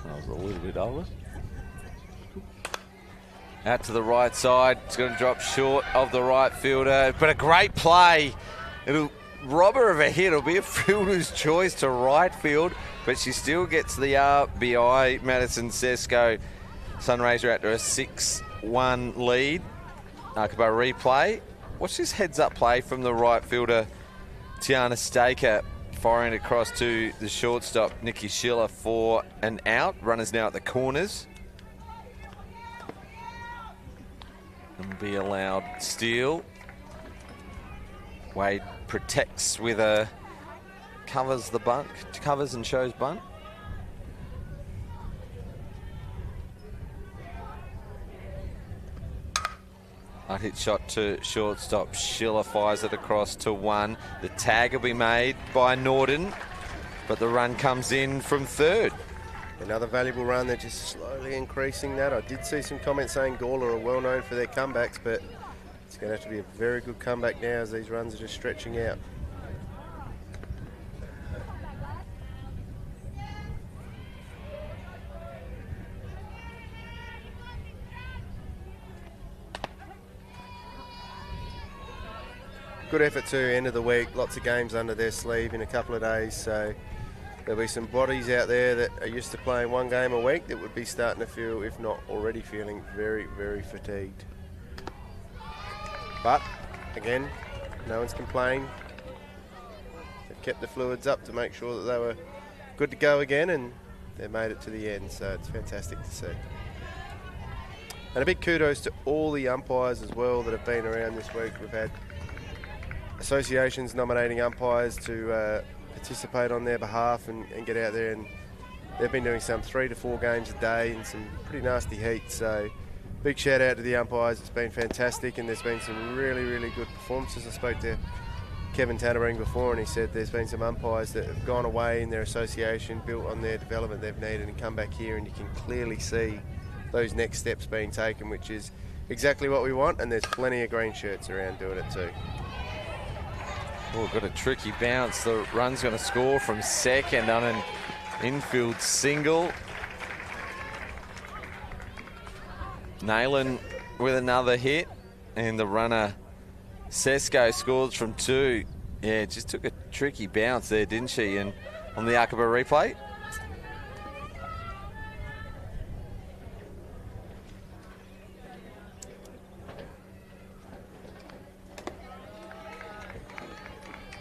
I was a little bit older. Out to the right side. It's going to drop short of the right fielder. But a great play. It'll rob her of a hit. It'll be a fielder's choice to right field, but she still gets the RBI. Madison Sesko. Sunraysia after a 6-1 lead. Akaba replay. Watch this heads-up play from the right fielder, Tiana Staker, firing across to the shortstop, Nikki Schiller, for an out. Runners now at the corners. And be allowed steal. Wade protects with a covers the bunt, covers and shows bunt. Hard hit shot to shortstop. Schiller fires it across to 1. The tag will be made by Norden, but the run comes in from third. Another valuable run. They're just slowly increasing that. I did see some comments saying Gawler are well known for their comebacks, but it's going to have to be a very good comeback now as these runs are just stretching out. Good effort too, end of the week. Lots of games under their sleeve in a couple of days, so there'll be some bodies out there that are used to playing 1 game a week that would be starting to feel, if not already feeling, very, very fatigued. But, again, no one's complained. They've kept the fluids up to make sure that they were good to go again, and they made it to the end, so it's fantastic to see. And a big kudos to all the umpires as well that have been around this week. We've had associations nominating umpires to participate on their behalf and get out there, and they've been doing some 3 to 4 games a day in some pretty nasty heat, so big shout out to the umpires. It's been fantastic, and there's been some really, really good performances. I spoke to Kevin Tannering before, and he said there's been some umpires that have gone away in their association, built on their development they've needed, and come back here, and you can clearly see those next steps being taken, which is exactly what we want, and there's plenty of green shirts around doing it too. Oh, got a tricky bounce. The run's going to score from second on an infield single. Nayland with another hit, and the runner Sesko scores from 2. Yeah, just took a tricky bounce there, didn't she? And on the Akaba replay,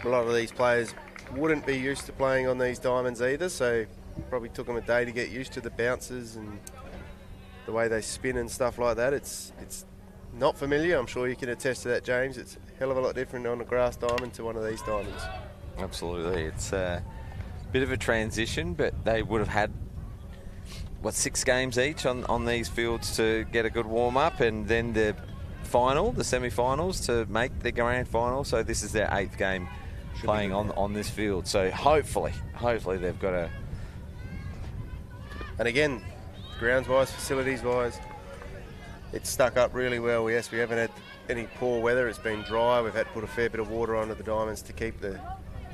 a lot of these players wouldn't be used to playing on these diamonds either, so probably took them a day to get used to the bounces and the way they spin and stuff like that. It's not familiar. I'm sure you can attest to that, James. It's a hell of a lot different on a grass diamond to one of these diamonds. Absolutely. It's a bit of a transition, but they would have had 6 games each on these fields to get a good warm-up, and then the semi-finals to make the grand final. So this is their 8th game playing on this field. So hopefully they've got a... And again, grounds-wise, facilities-wise, it's stuck up really well. Yes, we haven't had any poor weather. It's been dry. We've had to put a fair bit of water onto the diamonds to keep the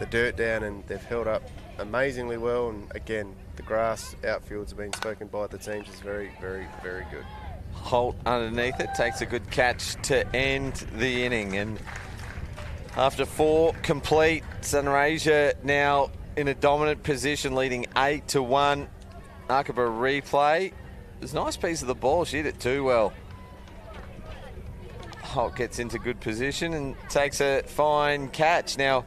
dirt down, and they've held up amazingly well. And again, the grass outfields have been spoken by the teams is very, very, very good. Holt underneath it takes a good catch to end the inning, and after 4 complete, Sunraysia now in a dominant position, leading 8-1. Akaba replay. There's a nice piece of the ball. She hit it too well. Holt gets into good position and takes a fine catch. Now,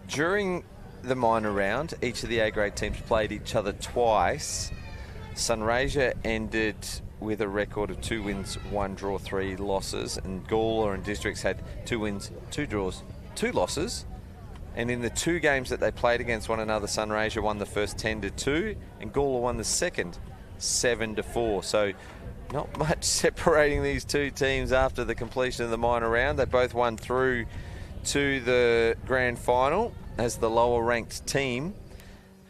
during the minor round, each of the A-grade teams played each other twice. Sunraysia ended with a record of 2 wins, 1 draw, 3 losses, and Gawler and Districts had 2 wins, 2 draws, 2 losses. And in the 2 games that they played against one another, Sunraysia won the first 10-2, and Gawler won the second 7-4. So not much separating these 2 teams after the completion of the minor round. They both won through to the grand final as the lower ranked team,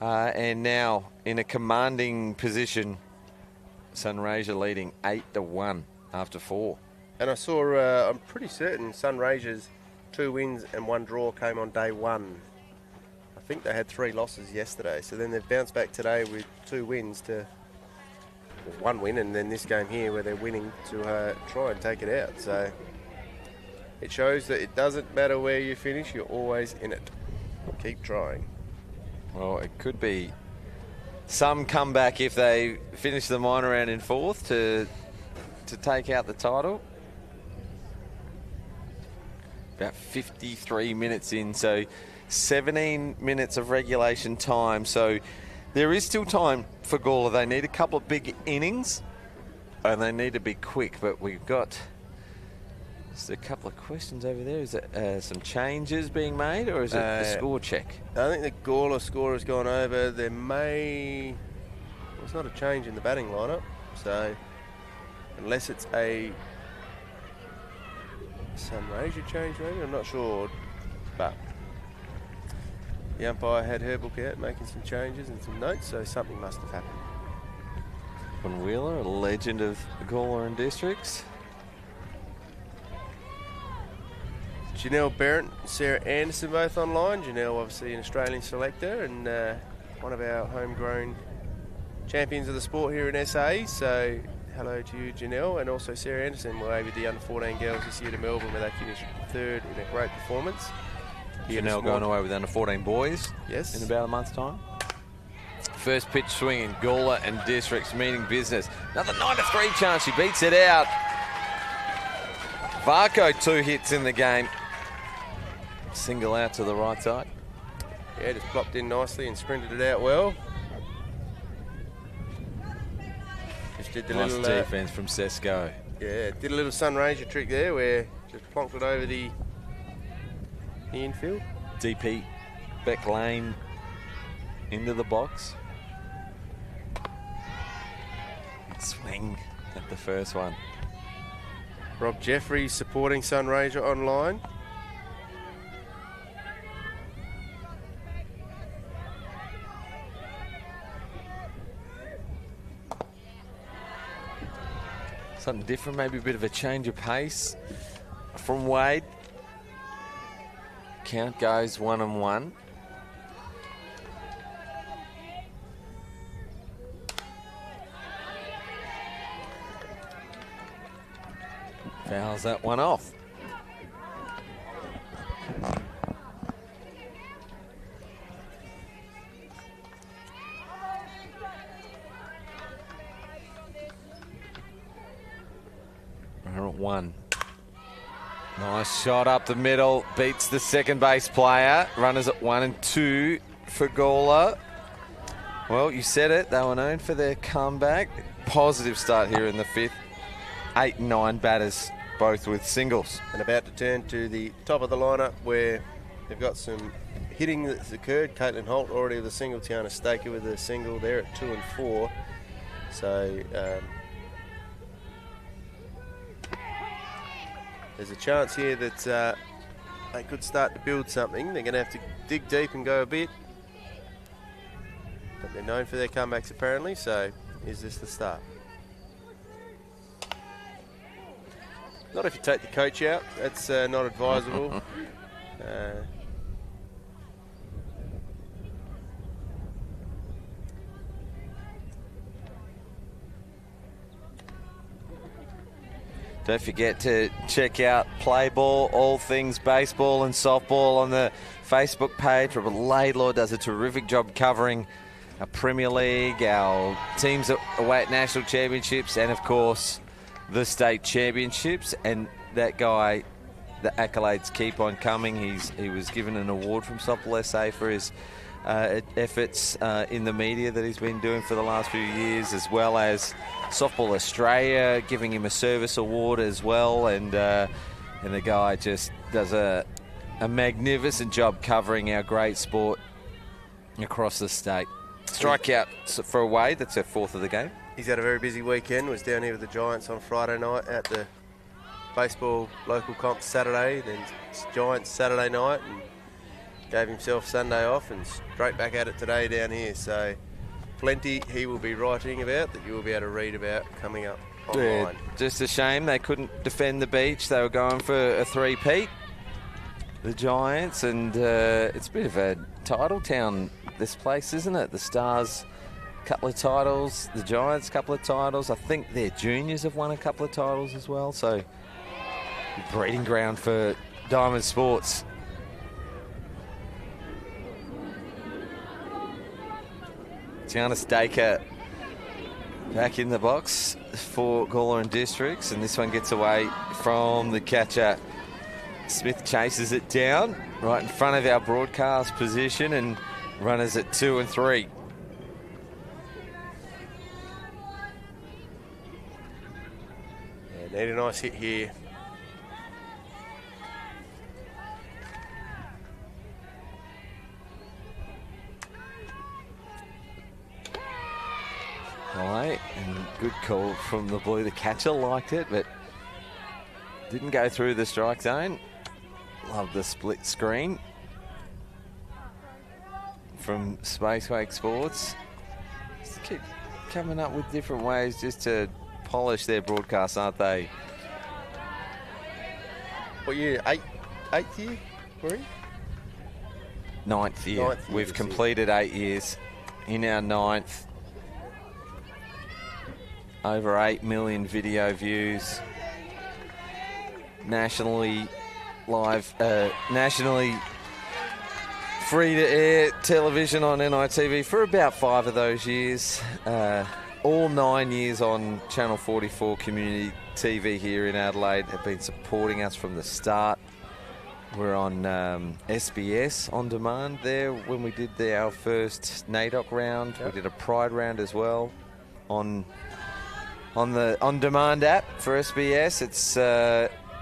and now in a commanding position, Sunraysia leading 8-1 after 4. And I saw, I'm pretty certain Sunraysia's 2 wins and 1 draw came on day 1. I think they had 3 losses yesterday, so then they've bounced back today with 2 wins to 1 win, and then this game here where they're winning to try and take it out. So it shows that it doesn't matter where you finish, you're always in it. Keep trying. Well, it could be some comeback if they finish the minor round in 4th to take out the title. About 53 minutes in, so 17 minutes of regulation time. So there is still time for Gawler. They need a couple of big innings and they need to be quick, but we've got just a couple of questions over there. Is it some changes being made, or is it the score check? I think the Gawler score has gone over. There may... Well, it's not a change in the batting lineup, so unless it's a Sunraysia change maybe, I'm not sure. But the umpire had her book out making some changes and some notes, so something must have happened. Von Wheeler, a legend of Gawler and Districts. Janelle Barrett, Sarah Anderson both online. Janelle obviously an Australian selector and one of our homegrown champions of the sport here in SA. So hello to you, Janelle, and also Sarah Anderson were over the under-14 girls this year to Melbourne, where they finished 3rd in a great performance. Janelle going away with under-14 boys. Yes. In about a month's time. First pitch swing in Gawler and Districts meeting business. Another 9-3 chance. She beats it out. Varco 2 hits in the game. Single out to the right side. Yeah, just plopped in nicely and sprinted it out well. Just did the nice little defense from Sesko. Yeah, did a little Sunraysia trick there where just plonked it over the infield. DP back lane into the box. Swing at the first one. Rob Jeffries supporting Sunraysia online. Something different, maybe a bit of a change of pace from Wade. Count goes 1-1. Fouls that one off. Runner at 1. Nice shot up the middle. Beats the second base player. Runners at 1 and 2 for Gawler. Well, you said it. They were known for their comeback. Positive start here in the 5th. 8 and 9 batters, both with singles. And about to turn to the top of the lineup where they've got some hitting that's occurred. Caitlin Holt already with a single. Tiana Staker with a single there at 2 and 4. So there's a chance here that they could start to build something. They're going to have to dig deep and go a bit. But they're known for their comebacks apparently, so is this the start? Not if you take the coach out. That's not advisable. Don't forget to check out Play Ball, all things baseball and softball on the Facebook page. Robert Laidlaw does a terrific job covering our Premier League, our teams away at national championships, and of course the state championships. And that guy, the accolades keep on coming. He was given an award from Softball SA for his efforts in the media that he's been doing for the last few years, as well as Softball Australia giving him a service award as well. And the guy just does a magnificent job covering our great sport across the state. Strikeout for away, that's her fourth of the game. He's had a very busy weekend. Was down here with the Giants on Friday night at the baseball local comp Saturday, then Giants Saturday night, and gave himself Sunday off and straight back at it today down here. So plenty he will be writing about that you will be able to read about coming up online. Yeah, just a shame they couldn't defend the beach. They were going for a three-peat, the Giants, and it's a bit of a title town, this place, isn't it? The Stars, a couple of titles, the Giants, a couple of titles. I think their juniors have won a couple of titles as well, so breeding ground for Diamond Sports. Gianna Staker back in the box for Gawler and Districts, and this one gets away from the catcher. Smith chases it down right in front of our broadcast position, and runners at 2 and 3. Yeah, need a nice hit here. Right, and good call from the blue. The catcher liked it, but didn't go through the strike zone. Love the split screen from Spacequake Sports. Just keep coming up with different ways just to polish their broadcasts, aren't they? What year? Eighth year, were you? Ninth year. We've completed 8 years. In our 9th. Over 8 million video views. Nationally live, nationally free to air television on NITV for about 5 of those years. All 9 years on Channel 44 Community TV here in Adelaide have been supporting us from the start. We're on SBS on demand there when we did our first NAIDOC round. Yep. We did a Pride round as well on the on-demand app for SBS.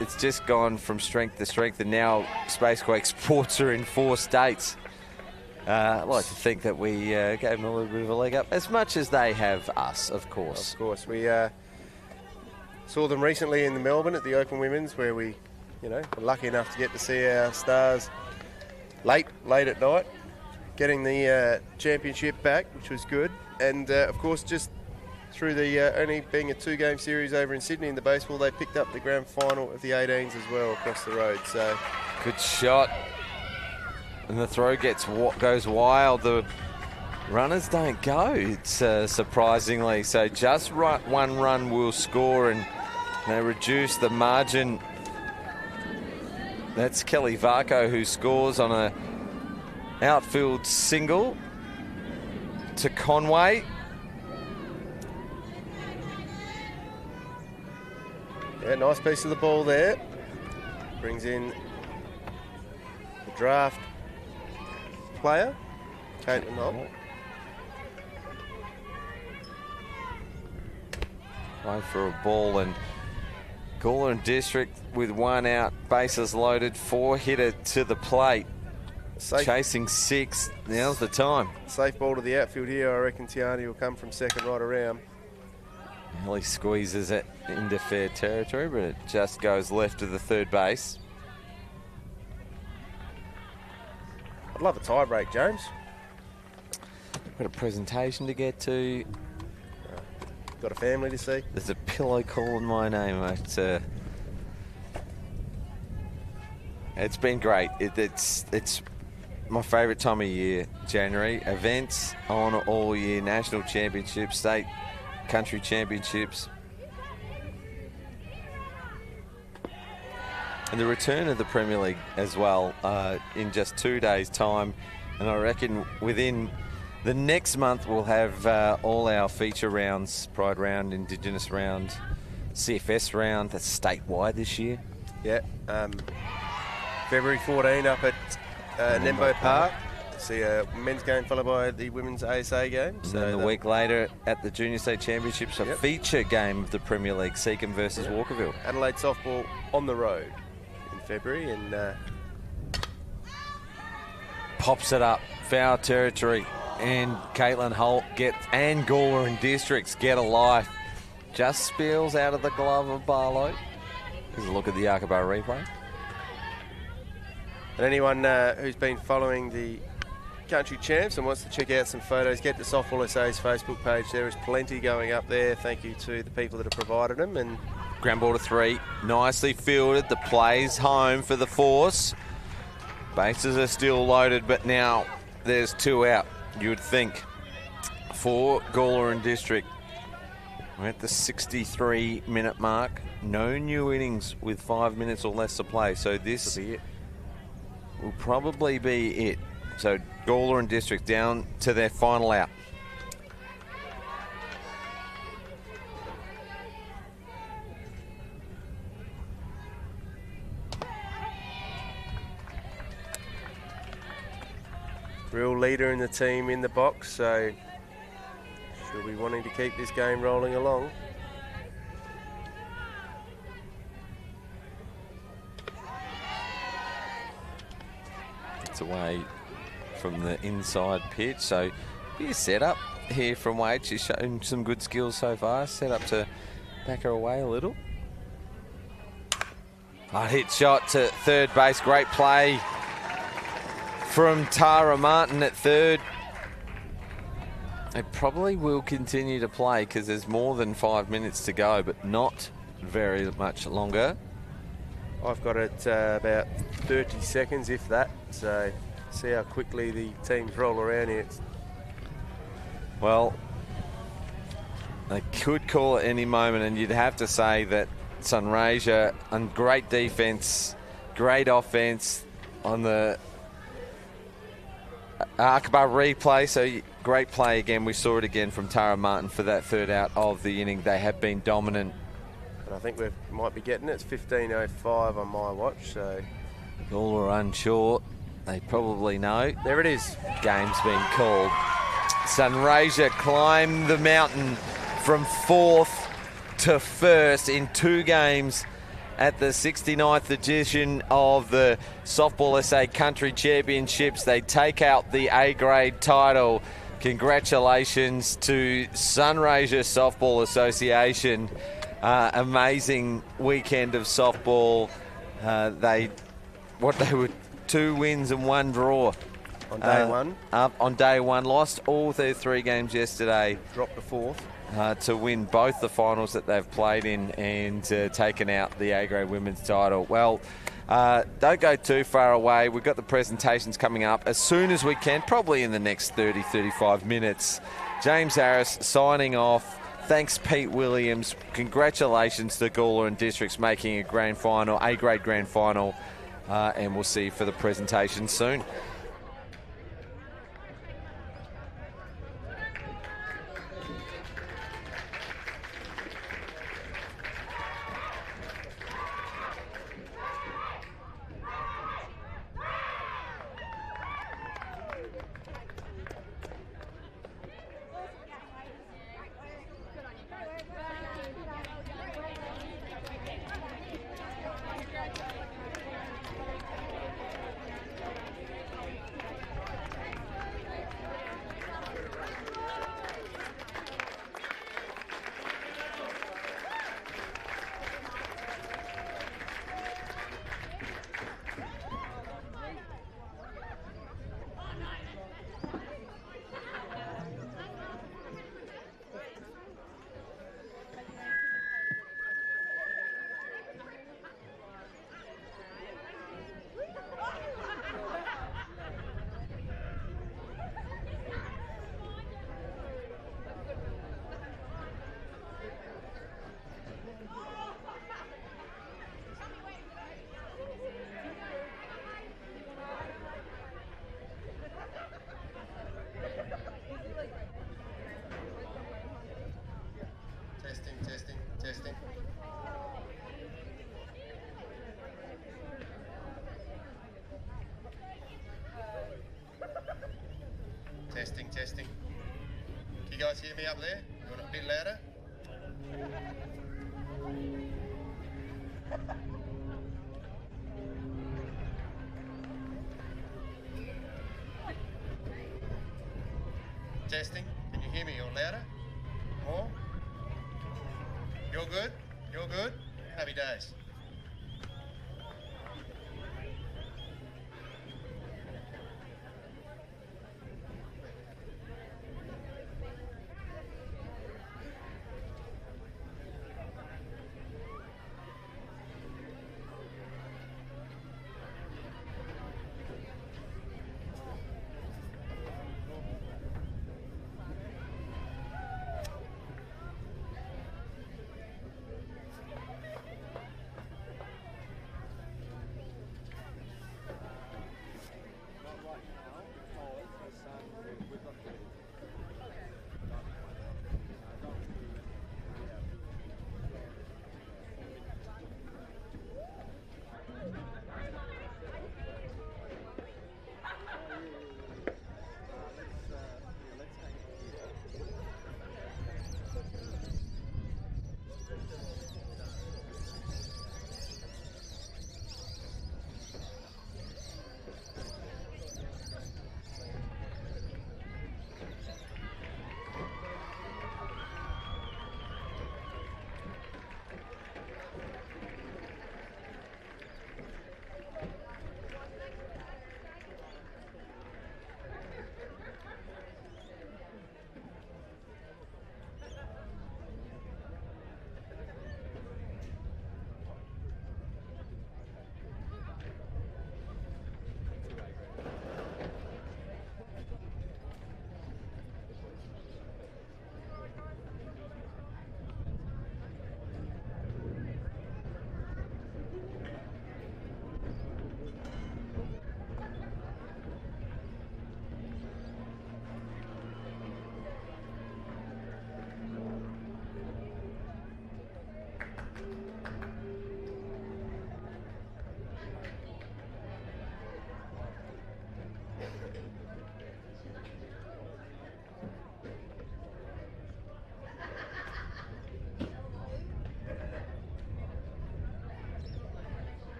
It's just gone from strength to strength, and now Spacequake Sports are in 4 states. I'd like to think that we gave them a little bit of a leg up, as much as they have us, of course. Of course. We saw them recently in Melbourne at the Open Women's, where we, were lucky enough to get to see our Stars late at night, getting the championship back, which was good. And, of course, just through the only being a 2-game series over in Sydney in the baseball, they picked up the grand final of the 18s as well across the road. So good shot, and the throw goes wild. The runners don't go. It's surprisingly so. Just one run will score, and they reduce the margin. That's Kelly Varco who scores on a outfield single to Conway. Yeah, nice piece of the ball there. Brings in the draft player, Caitlin Knoll. Way for a ball, and Gawler and District with 1 out, bases loaded, 4-hitter to the plate. Chasing 6, now's the time. Safe ball to the outfield here. I reckon Tiani will come from second right around. Nearly squeezes it into fair territory, but it just goes left of the third base. I'd love a tie break, James. Got a presentation to get to. Got a family to see. There's a pillow calling my name. It's been great. It's my favourite time of year, January. Events on all year, national championships, state, country championships. And the return of the Premier League as well in just 2 days' time. And I reckon within the next month we'll have all our feature rounds, Pride Round, Indigenous Round, CFS Round. That's statewide this year. Yeah. February 14 up at Nembo Park. See a men's game followed by the women's ASA game. So and then a week later at the Junior State Championships, a feature game of the Premier League, Seacombe versus Walkerville. Adelaide softball on the road in February, and pops it up, foul territory, and Caitlin Holt and Gawler and Districts get a life. Just spills out of the glove of Barlow. Here's a look at the Arkabar replay. And anyone who's been following the country champs and wants to check out some photos, get to Softball SA's Facebook page. There is plenty going up there. Thank you to the people that have provided them. And ground ball to 3, nicely fielded. The play's home for the Force. Bases are still loaded, but now there's 2 out. You would think for Gawler and District. We're at the 63-minute mark. No new innings with 5 minutes or less to play. So this will probably be it. So Gawler and District down to their final out. Real leader in the team in the box, so she'll be wanting to keep this game rolling along. It's away from the inside pitch, so be a setup here from Wade. She's shown some good skills so far. Set up to back her away a little. Hard hit shot to third base. Great play from Tara Martin at third. They probably will continue to play because there's more than 5 minutes to go, but not very much longer. I've got it about 30 seconds, if that. So see how quickly the teams roll around here. Well, they could call it any moment, and you'd have to say that Sunraysia, and great defence, great offence on the Arkabar replay. So great play again. We saw it again from Tara Martin for that third out of the inning. They have been dominant. And I think we might be getting it. It's 15:05 on my watch. So all are unsure. They probably know. There it is. Game's been called. Sunraysia climbed the mountain from 4th to 1st in 2 games at the 69th edition of the Softball SA Country Championships. They take out the A-grade title. Congratulations to Sunraysia Softball Association. Amazing weekend of softball. They were 2 wins and 1 draw on day one. On day one, lost all their 3 games yesterday. Dropped to 4th. To win both the finals that they've played in and taken out the A-grade women's title. Well, don't go too far away. We've got the presentations coming up as soon as we can, probably in the next 30-35 minutes. James Harris signing off. Thanks, Pete Williams. Congratulations to Gawler and Districts making a grand final, A-grade grand final, and we'll see you for the presentation soon. you guys hear me up there? You want it a bit louder? Testing. Can you hear me? Or louder? More? You're good? You're good? Happy days.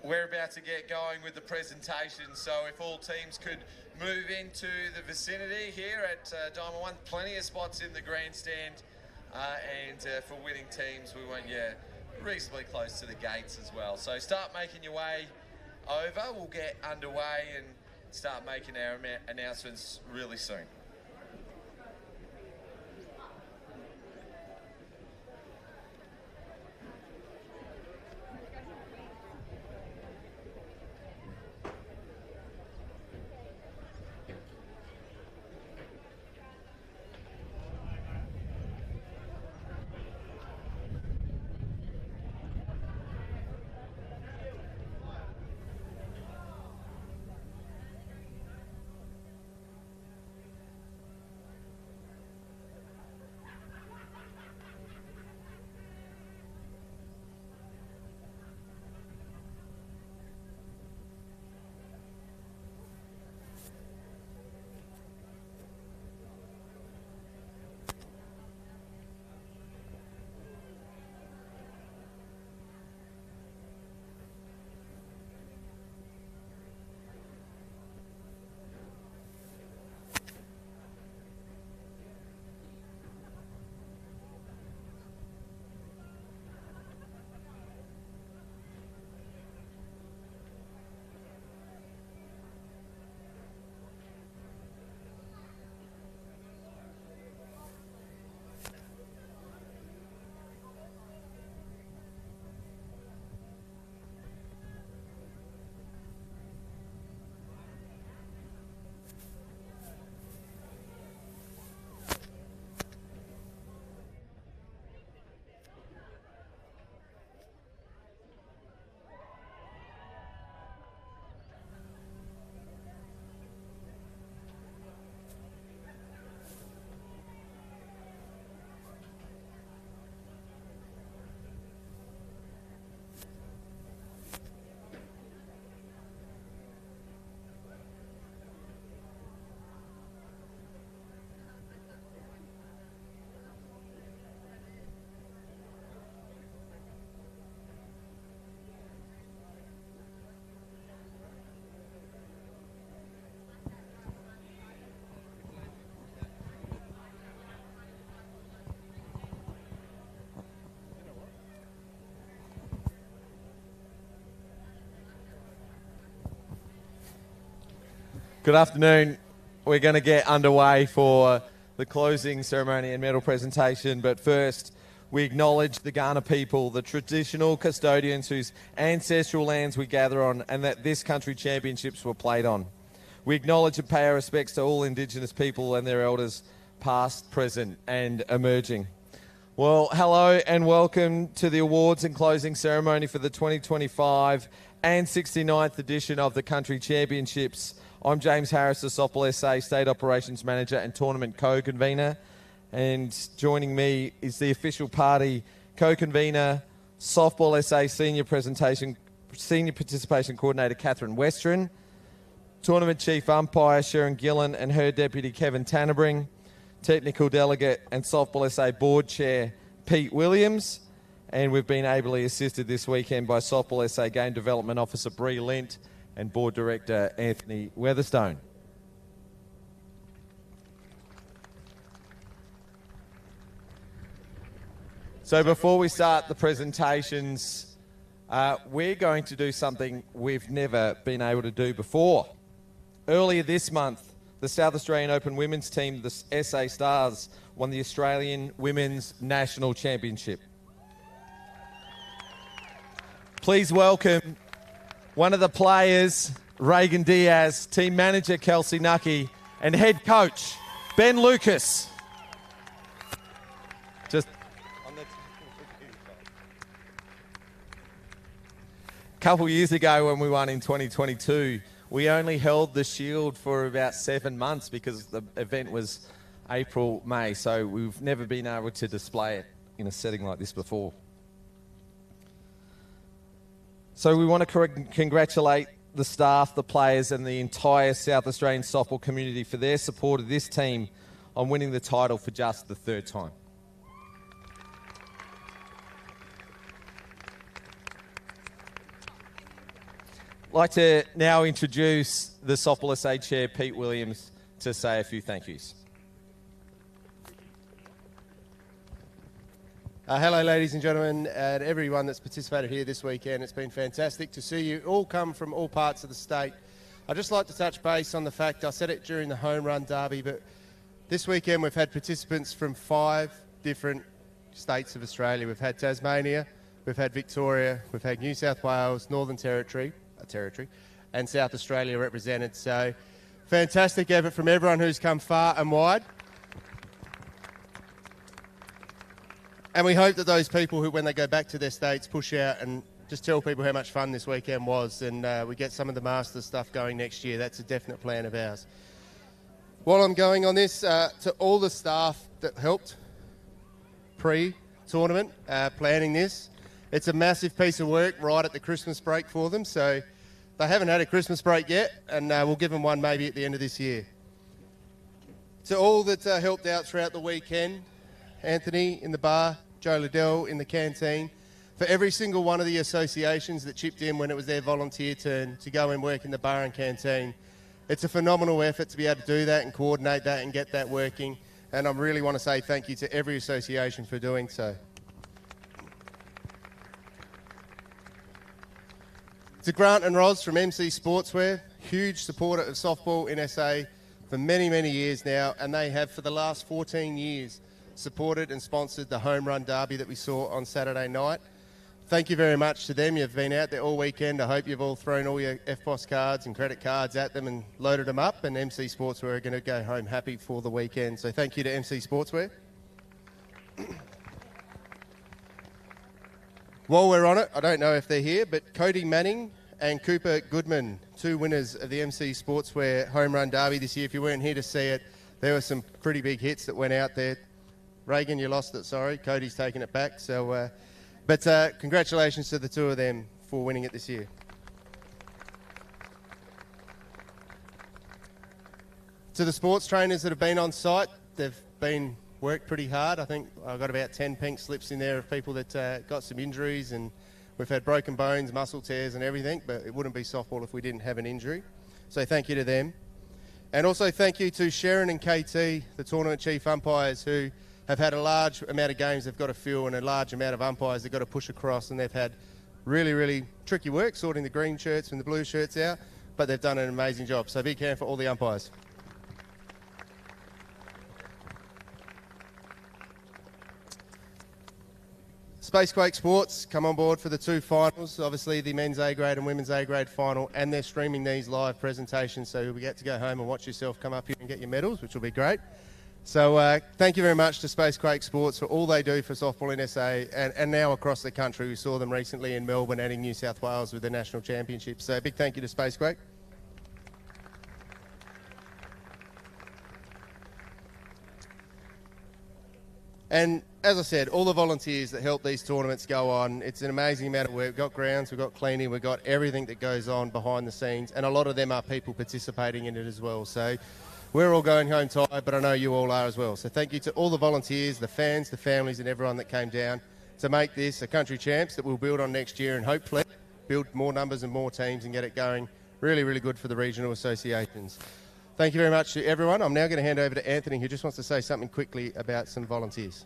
we're about to get going with the presentation, so if all teams could move into the vicinity here at Diamond 1, plenty of spots in the grandstand, and for winning teams we want you reasonably close to the gates as well. So start making your way over, we'll get underway and start making our announcements really soon. Good afternoon. We're going to get underway for the closing ceremony and medal presentation, but first we acknowledge the Kaurna people, the traditional custodians whose ancestral lands we gather on and that this country championships were played on. We acknowledge and pay our respects to all Indigenous people and their elders, past, present and emerging. Well, hello and welcome to the awards and closing ceremony for the 2025 and 69th edition of the Country Championships. I'm James Harris, the Softball SA State Operations Manager and Tournament Co-Convener. And joining me is the official party Co-Convener, Softball SA Senior Participation Coordinator Catherine Western, Tournament Chief Umpire Sharon Gillen and her Deputy Kevin Tannebring, Technical Delegate and Softball SA Board Chair Pete Williams, and we've been ably assisted this weekend by Softball SA Game Development Officer Bree Lint and Board Director Anthony Weatherstone. So before we start the presentations, we're going to do something we've never been able to do before. Earlier this month, the South Australian Open women's team, the SA Stars, won the Australian Women's National Championship. Please welcome one of the players, Reagan Diaz, team manager Kelsey Nucky, and head coach Ben Lucas. Just a couple years ago when we won in 2022, we only held the Shield for about 7 months because the event was April, May, so we've never been able to display it in a setting like this before. So we want to congratulate the staff, the players and the entire South Australian softball community for their support of this team on winning the title for just the third time. I'd like to now introduce the Softball SA Chair, Pete Williams, to say a few thank yous. Hello, ladies and gentlemen, and everyone that's participated here this weekend. It's been fantastic to see you all come from all parts of the state. I'd just like to touch base on the fact, I said it during the Home Run Derby, but this weekend we've had participants from 5 different states of Australia. We've had Tasmania, we've had Victoria, we've had New South Wales, Northern Territory, and South Australia represented. So fantastic effort from everyone who's come far and wide. And we hope that those people who, when they go back to their states, push out and just tell people how much fun this weekend was, and we get some of the Masters stuff going next year. That's a definite plan of ours. While I'm going on this, to all the staff that helped pre-tournament planning this, it's a massive piece of work right at the Christmas break for them, so they haven't had a Christmas break yet, and we'll give them one maybe at the end of this year. To all that helped out throughout the weekend, Anthony in the bar, Joe Liddell in the canteen, for every single one of the associations that chipped in when it was their volunteer turn to go and work in the bar and canteen. It's a phenomenal effort to be able to do that and coordinate that and get that working, and I really want to say thank you to every association for doing so. To Grant and Roz from MC Sportswear, huge supporter of softball in SA for many, many years now, and they have for the last 14 years supported and sponsored the Home Run Derby that we saw on Saturday night. Thank you very much to them. You've been out there all weekend. I hope you've all thrown all your FBOS cards and credit cards at them and loaded them up, and MC Sportswear are going to go home happy for the weekend. So thank you to MC Sportswear. While we're on it, I don't know if they're here, but Cody Manning and Cooper Goodman, 2 winners of the MC Sportswear Home Run Derby this year. If you weren't here to see it, there were some pretty big hits that went out there. Reagan, you lost it, sorry. Cody's taken it back. So, but congratulations to the 2 of them for winning it this year. To the sports trainers that have been on site, they've been worked pretty hard. I think I've got about 10 pink slips in there of people that got some injuries, and we've had broken bones, muscle tears and everything, but it wouldn't be softball if we didn't have an injury. So thank you to them. And also thank you to Sharon and KT, the tournament chief umpires, who have had a large amount of games they've got to fill and a large amount of umpires they've got to push across, and they've had really, really tricky work sorting the green shirts from the blue shirts out, but they've done an amazing job. So big hand for all the umpires. Spacequake Sports come on board for the 2 finals, obviously the men's A grade and women's A grade final, and they're streaming these live presentations, so we get to go home and watch yourself come up here and get your medals, which will be great. So thank you very much to Spacequake Sports for all they do for softball in SA and now across the country. We saw them recently in Melbourne and in New South Wales with the national championships. So big thank you to Spacequake. And as I said, all the volunteers that help these tournaments go on, it's an amazing amount of work. We've got grounds, we've got cleaning, we've got everything that goes on behind the scenes, and a lot of them are people participating in it as well. So we're all going home tired, but I know you all are as well. So thank you to all the volunteers, the fans, the families and everyone that came down to make this a country champs that we'll build on next year and hopefully build more numbers and more teams and get it going really, really good for the regional associations. Thank you very much to everyone. I'm now going to hand over to Anthony, who just wants to say something quickly about some volunteers.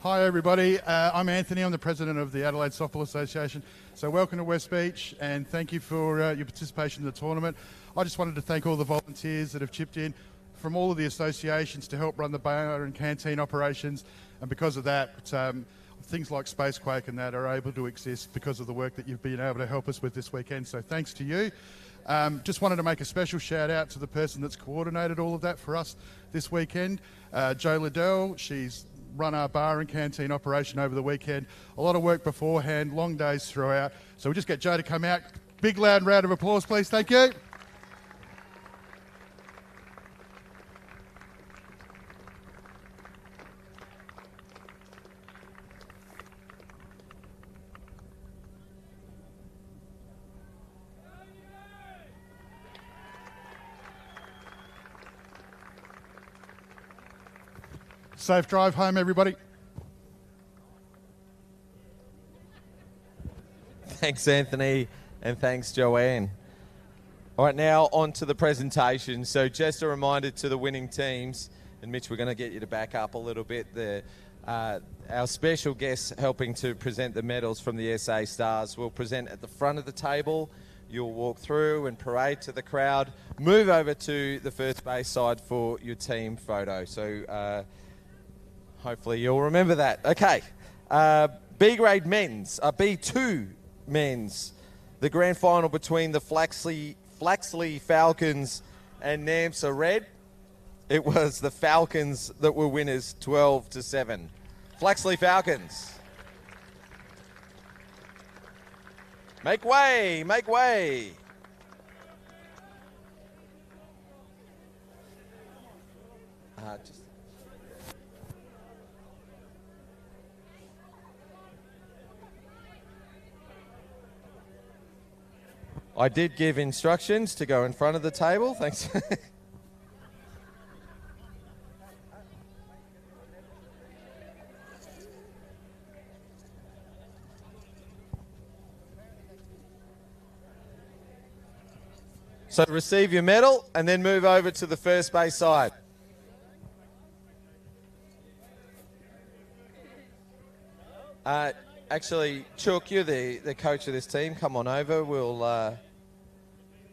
Hi everybody, I'm Anthony, I'm the President of the Adelaide Softball Association. So welcome to West Beach and thank you for your participation in the tournament. I just wanted to thank all the volunteers that have chipped in from all of the associations to help run the bar and canteen operations, and because of that, things like Spacequake and that are able to exist because of the work that you've been able to help us with this weekend, so thanks to you. Just wanted to make a special shout out to the person that's coordinated all of that for us this weekend, Joe Liddell. She's run our bar and canteen operation over the weekend. A lot of work beforehand, long days throughout. So we'll just get Joe to come out. Big loud round of applause, please. Thank you. Safe drive home, everybody. Thanks, Anthony, and thanks, Joanne. All right, now on to the presentation. So just a reminder to the winning teams, and Mitch, we're going to get you to back up a little bit. Our special guests helping to present the medals from the SA Stars will present at the front of the table. You'll walk through and parade to the crowd. Move over to the first base side for your team photo. So hopefully you'll remember that. Okay, B grade men's, B2 men's, the grand final between the Flaxley Falcons and Namsa Red. It was the Falcons that were winners, 12-7. Flaxley Falcons. Make way, make way. I did give instructions to go in front of the table. Thanks. So receive your medal and then move over to the first base side. Actually, Chook, you're the coach of this team. Come on over. We'll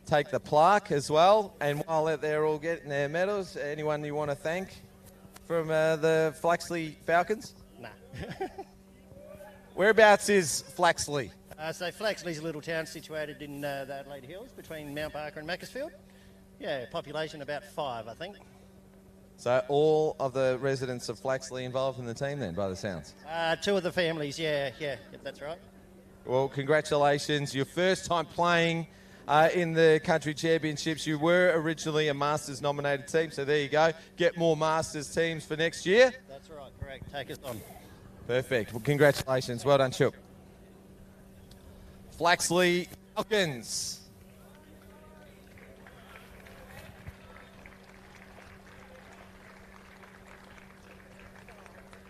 take the plaque as well. And while they're all getting their medals, anyone you want to thank from the Flaxley Falcons? Nah. Whereabouts is Flaxley? So Flaxley's a little town situated in the Adelaide Hills between Mount Barker and Macclesfield. Yeah, population about 5, I think. So all of the residents of Flaxley involved in the team then, by the sounds? 2 of the families, yeah, if that's right. Well, congratulations. Your first time playing in the country championships. You were originally a Masters nominated team, so there you go. Get more Masters teams for next year. That's right, correct. Take us on. Perfect. Well, congratulations. Well done, Chook. Flaxley Falcons.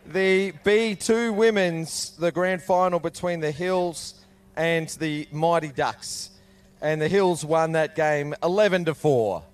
The B2 women's, the grand final between the Hills and the Mighty Ducks. And the Hills won that game 11-4.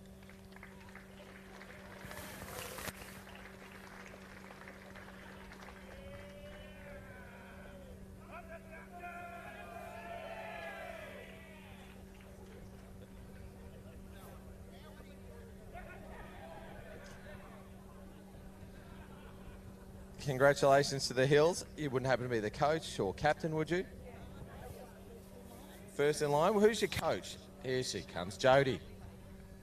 Congratulations to the Hills. You wouldn't happen to be the coach or captain, would you? First in line. Well, who's your coach? Here she comes, Jody.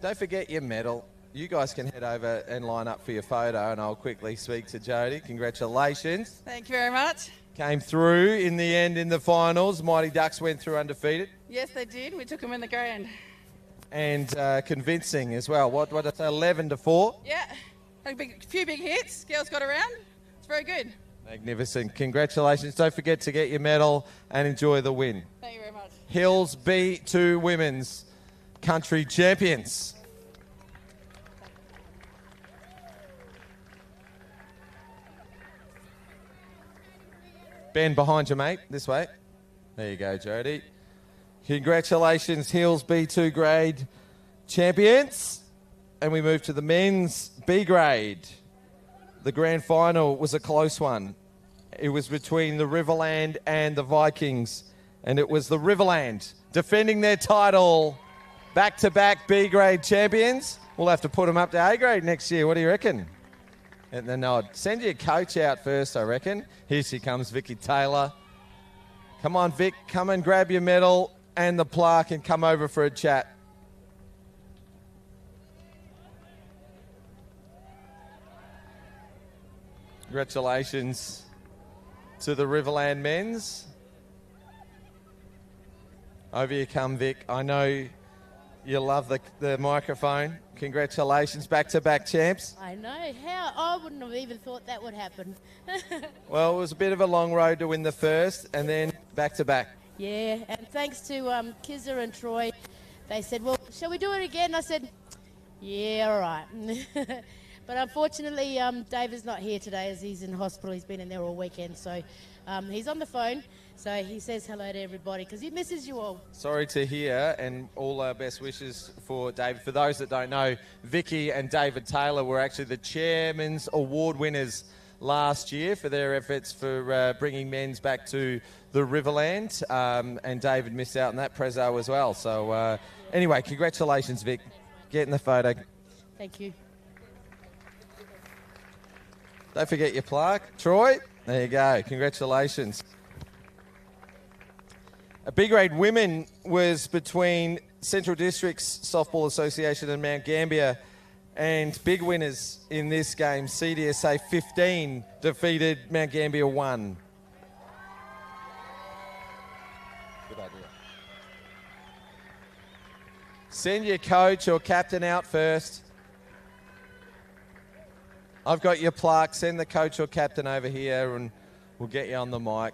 Don't forget your medal. You guys can head over and line up for your photo, and I'll quickly speak to Jody. Congratulations. Thank you very much. Came through in the end in the finals. Mighty Ducks went through undefeated. Yes, they did. We took them in the grand. And convincing as well. What did I say, 11-4? Yeah, a few big hits. Girls got around. It's very good. Magnificent. Congratulations. Don't forget to get your medal and enjoy the win. Thank you very much. Hills B2 Women's Country Champions. Ben, behind you, mate. This way. There you go, Jody. Congratulations, Hills B2 grade champions. And we move to the men's B grade. The grand final was a close one. It was between the Riverland and the Vikings. And it was the Riverland defending their title. Back-to-back B grade champions. We'll have to put them up to A grade next year. What do you reckon? And then I'd send your coach out first, I reckon. Here she comes, Vicky Taylor. Come on, Vic. Come and grab your medal and the plaque and come over for a chat. Congratulations to the Riverland men's. Over you come, Vic. I know you love the microphone. Congratulations, back-to-back champs. I know. How? I wouldn't have even thought that would happen. Well, it was a bit of a long road to win the first and then back-to-back. Yeah, and thanks to Kizza and Troy, they said, well, shall we do it again? I said, yeah, all right. But unfortunately, David's not here today as he's in hospital. He's been in there all weekend. So he's on the phone. So he says hello to everybody because he misses you all. Sorry to hear, and all our best wishes for David. For those that don't know, Vicky and David Taylor were actually the Chairman's Award winners last year for their efforts for bringing men's back to the Riverland, and David missed out on that prezzo as well. So anyway, congratulations, Vic. Get in the photo. Thank you. Don't forget your plaque. Troy, there you go. Congratulations. A B grade women was between Central Districts Softball Association and Mount Gambier, and big winners in this game. CDSA 15 defeated Mount Gambier 1. Good idea. Send your coach or captain out first. I've got your plaque. Send the coach or captain over here and we'll get you on the mic.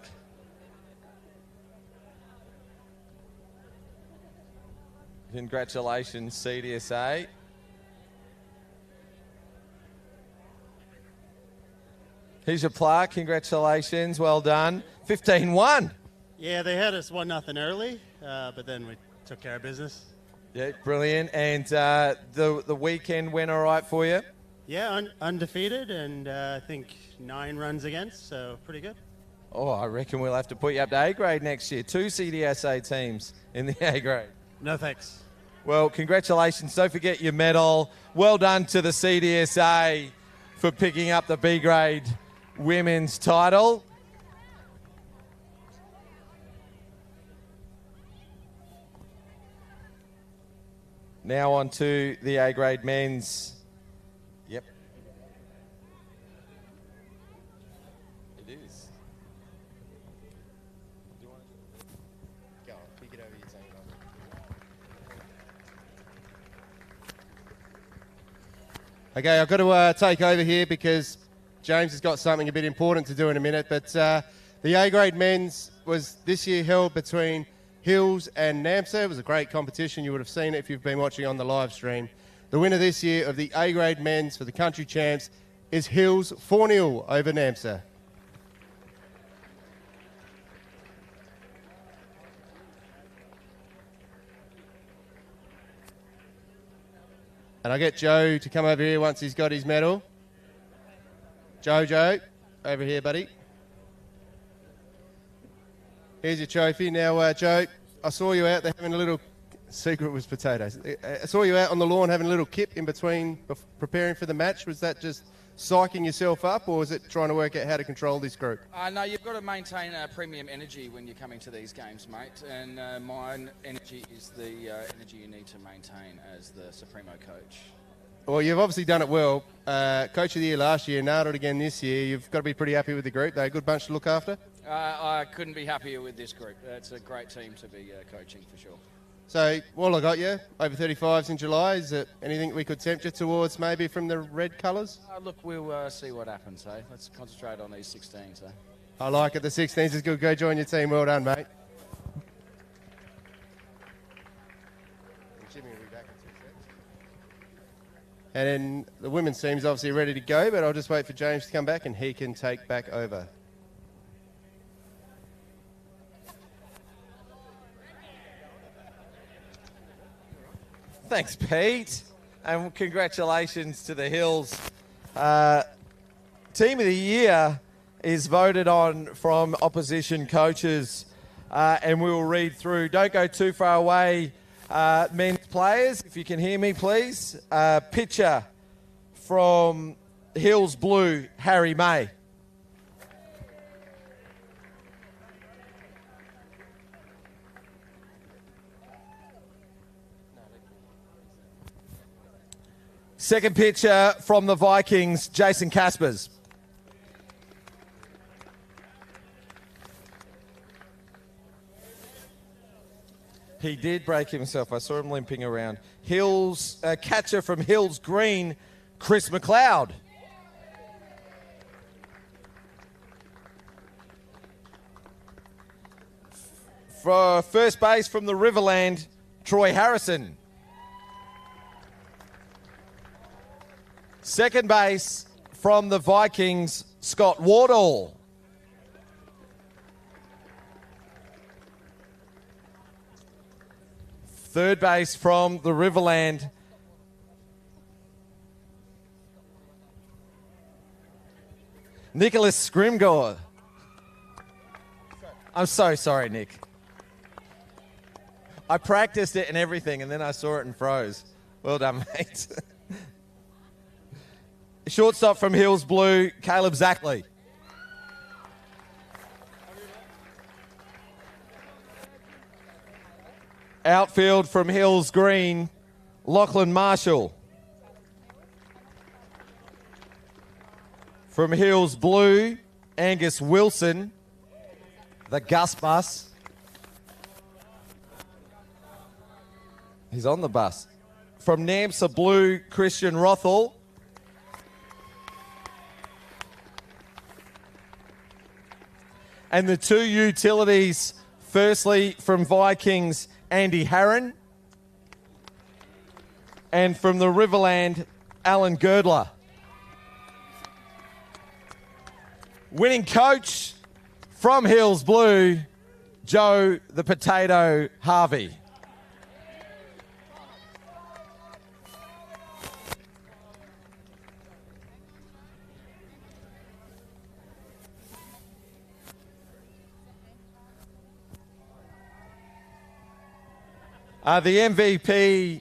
Congratulations, CDSA. Here's your plaque. Congratulations. Well done. 15-1. Yeah, they had us 1-0 early, but then we took care of business. Yeah, brilliant. And the weekend went all right for you? Yeah, undefeated and I think 9 runs against, so pretty good. Oh, I reckon we'll have to put you up to A grade next year. 2 CDSA teams in the A grade. No thanks. Well, congratulations. Don't forget your medal. Well done to the CDSA for picking up the B grade women's title. Now on to the A grade men's. Yep. It is. Go on, pick it over your team. Okay, I've got to take over here because James has got something a bit important to do in a minute. But the A-grade men's was this year held between Hills and NAMSA. It was a great competition. You would have seen it if you've been watching on the live stream. The winner this year of the A-grade men's for the country champs is Hills 4-0 over NAMSA. And I get Joe to come over here once he's got his medal. Joe, over here, buddy. Here's your trophy. Now, Joe, I saw you out there having a little... Secret was potatoes. I saw you out on the lawn having a little kip in between preparing for the match. Was that just psyching yourself up, or was it trying to work out how to control this group? No, you've got to maintain premium energy when you're coming to these games, mate. And my energy is the energy you need to maintain as the Supremo coach. Well, you've obviously done it well. Coach of the year last year, nailed it again this year. You've got to be pretty happy with the group. They're a good bunch to look after. I couldn't be happier with this group. It's a great team to be coaching for sure. So, while I got you, over 35s in July, is there anything we could tempt you towards maybe from the red colours? Look, we'll see what happens, eh? Let's concentrate on these 16s, eh? I like it. The 16s is good. Go join your team. Well done, mate. Jimmy will be back in 2 seconds. And then the women's team's obviously ready to go, but I'll just wait for James to come back and he can take back over. Thanks, Pete. And congratulations to the Hills. Team of the Year is voted on from opposition coaches, and we will read through. Don't go too far away, men's players, if you can hear me, please. Pitcher from Hills Blue, Harry May. Second pitcher from the Vikings, Jason Caspers. He did break himself. I saw him limping around. Hills, catcher from Hills Green, Chris McLeod. For first base from the Riverland, Troy Harrison. Second base from the Vikings, Scott Wardle. Third base from the Riverland, Nicholas Scrimgore. I'm so sorry, Nick. I practiced it and everything, and then I saw it and froze. Well done, mate. Shortstop from Hills Blue, Caleb Zackley. Outfield from Hills Green, Lachlan Marshall. From Hills Blue, Angus Wilson, the Gus Bus. He's on the bus. From Namsa Blue, Christian Rothel. And the two utilities, firstly from Vikings, Andy Harron. And from the Riverland, Alan Girdler. Winning coach from Hills Blue, Joe the Potato Harvey. The MVP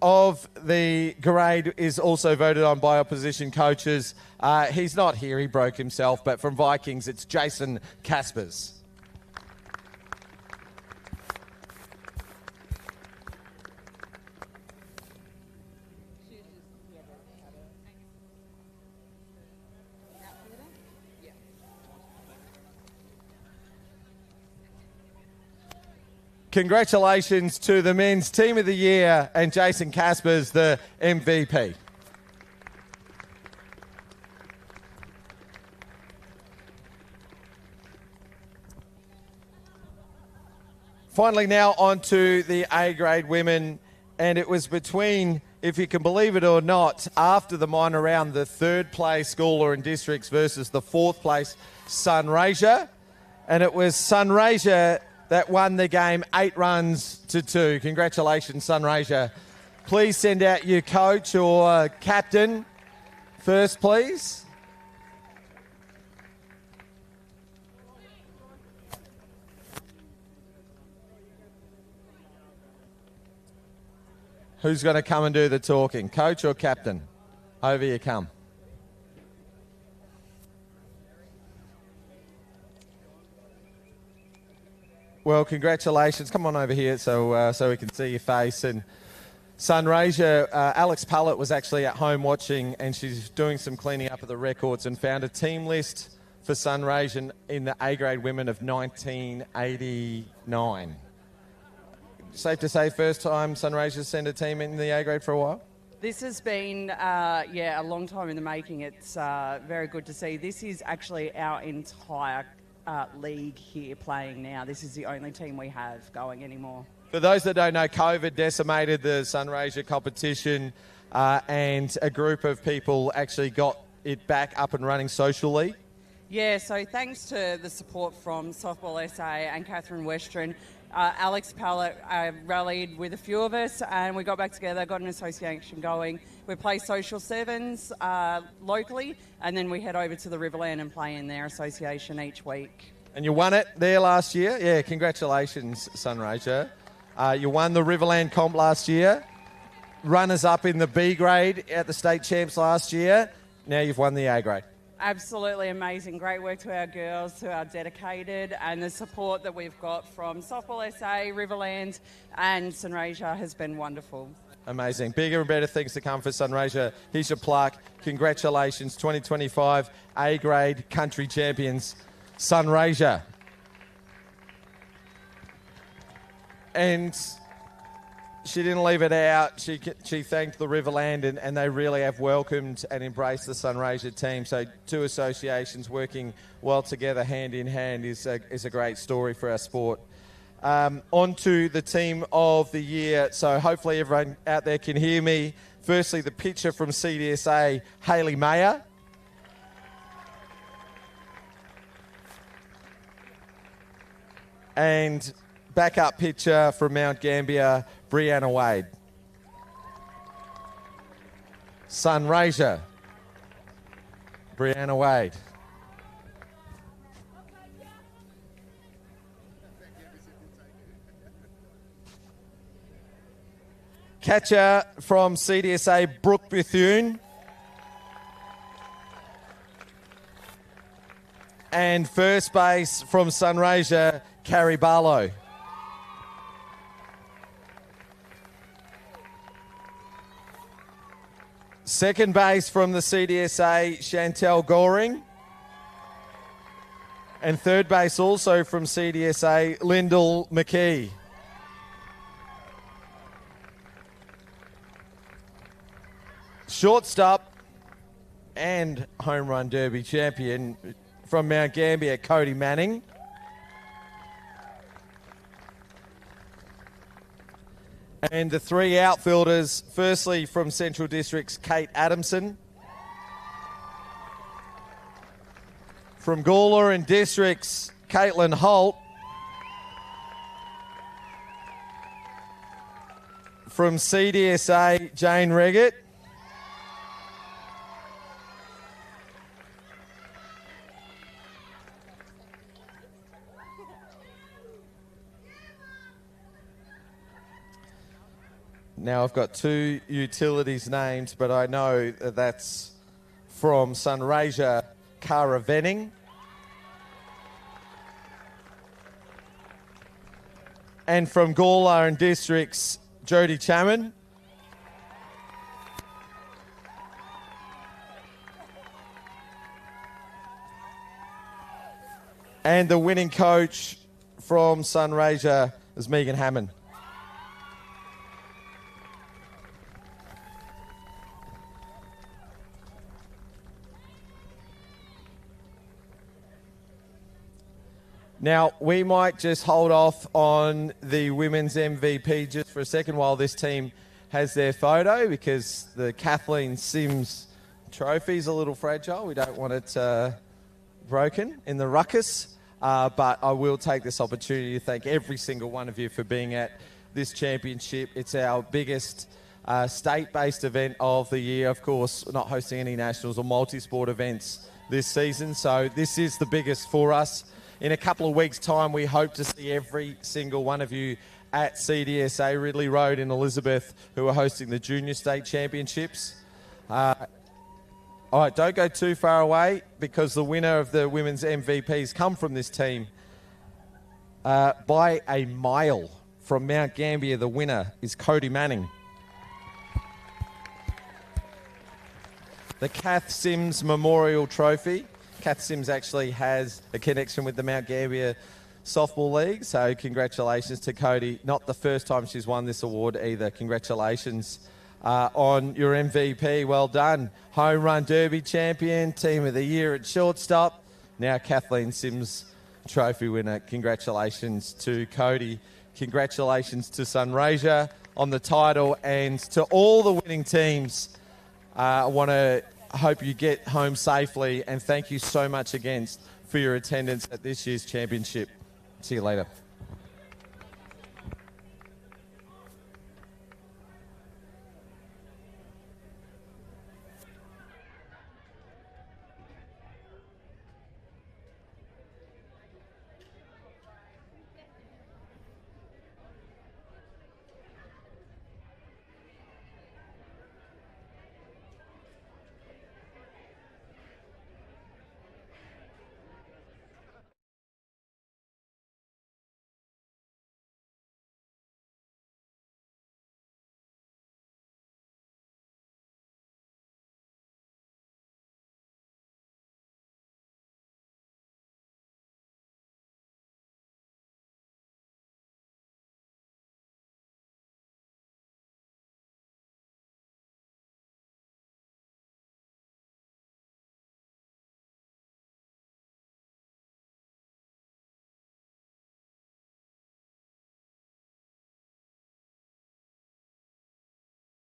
of the grade is also voted on by opposition coaches. He's not here, he broke himself, but from Vikings, it's Jason Caspers. Congratulations to the men's team of the year and Jason Caspers, the MVP. Finally now on to the A-grade women, and it was between, if you can believe it or not, after the minor round, the third place schooler in districts versus the fourth place Sunraysia, and it was Sunraysia that won the game 8 runs to 2. Congratulations, Sunraysia. Please send out your coach or captain first, please. Who's going to come and do the talking, coach or captain? Over you come. Well, congratulations. Come on over here so we can see your face. And Sunraysia, Alex Pallett was actually at home watching, and she's doing some cleaning up of the records and found a team list for Sunraysia in the A-grade women of 1989. Safe to say, first time Sunraysia sent a team in the A-grade for a while? This has been, a long time in the making. It's very good to see. This is actually our entire league here playing now. This is the only team we have going anymore. For those that don't know, COVID decimated the Sunraysia competition and a group of people actually got it back up and running socially. Yeah, so thanks to the support from Softball SA and Catherine Western, Alex Pallett rallied with a few of us and we got back together, got an association going. We play social sevens locally and then we head over to the Riverland and play in their association each week. And you won it there last year? Yeah, congratulations, Sunraysia. You won the Riverland comp last year. Runners-up in the B grade at the state champs last year. Now you've won the A grade. Absolutely amazing. Great work to our girls who are dedicated, and the support that we've got from Softball SA, Riverland and Sunraysia has been wonderful. Amazing. Bigger and better things to come for Sunraysia. Here's your plaque. Congratulations, 2025 A-grade country champions, Sunraysia. And she didn't leave it out. She thanked the Riverland and they really have welcomed and embraced the Sunraysia team. So 2 associations working well together hand in hand is a great story for our sport. On to the team of the year. So hopefully everyone out there can hear me. Firstly, the picture from CDSA, Hayley Mayer. And backup picture from Mount Gambier, Brianna Wade. Sunraysia, Brianna Wade. Catcher from CDSA, Brooke Bethune. And first base from Sunraysia, Carrie Barlow. Second base from the CDSA, Chantel Goring. And third base also from CDSA, Lyndall McKee. Shortstop and home run derby champion from Mount Gambier, Cody Manning. And the three outfielders, firstly from Central Districts, Kate Adamson. From Gawler and Districts, Caitlin Holt. From CDSA, Jane Reggett. Now I've got two utilities names, but I know that's from Sunraysia, Cara Venning. And from Gawler and Districts, Jodie Chaman. And the winning coach from Sunraysia is Megan Hammond. Now, we might just hold off on the women's MVP just for a second while this team has their photo, because the Kathleen Sims trophy is a little fragile. We don't want it broken in the ruckus. But I will take this opportunity to thank every single one of you for being at this championship. It's our biggest state-based event of the year. Of course, we're not hosting any nationals or multi-sport events this season, so this is the biggest for us. In a couple of weeks' time, we hope to see every single one of you at CDSA Ridley Road in Elizabeth, who are hosting the Junior State Championships. All right, don't go too far away, because the winner of the women's MVPs come from this team by a mile. From Mount Gambier, the winner is Cody Manning. The Kath Sims Memorial Trophy. Kath Sims actually has a connection with the Mount Gambier Softball League, so congratulations to Cody. Not the first time she's won this award either. Congratulations on your MVP. Well done. Home Run Derby champion, Team of the Year at shortstop. Now Kathleen Sims Trophy winner. Congratulations to Cody. Congratulations to Sunraysia on the title, and to all the winning teams. I want to hope you get home safely, and thank you so much again for your attendance at this year's championship. See you later.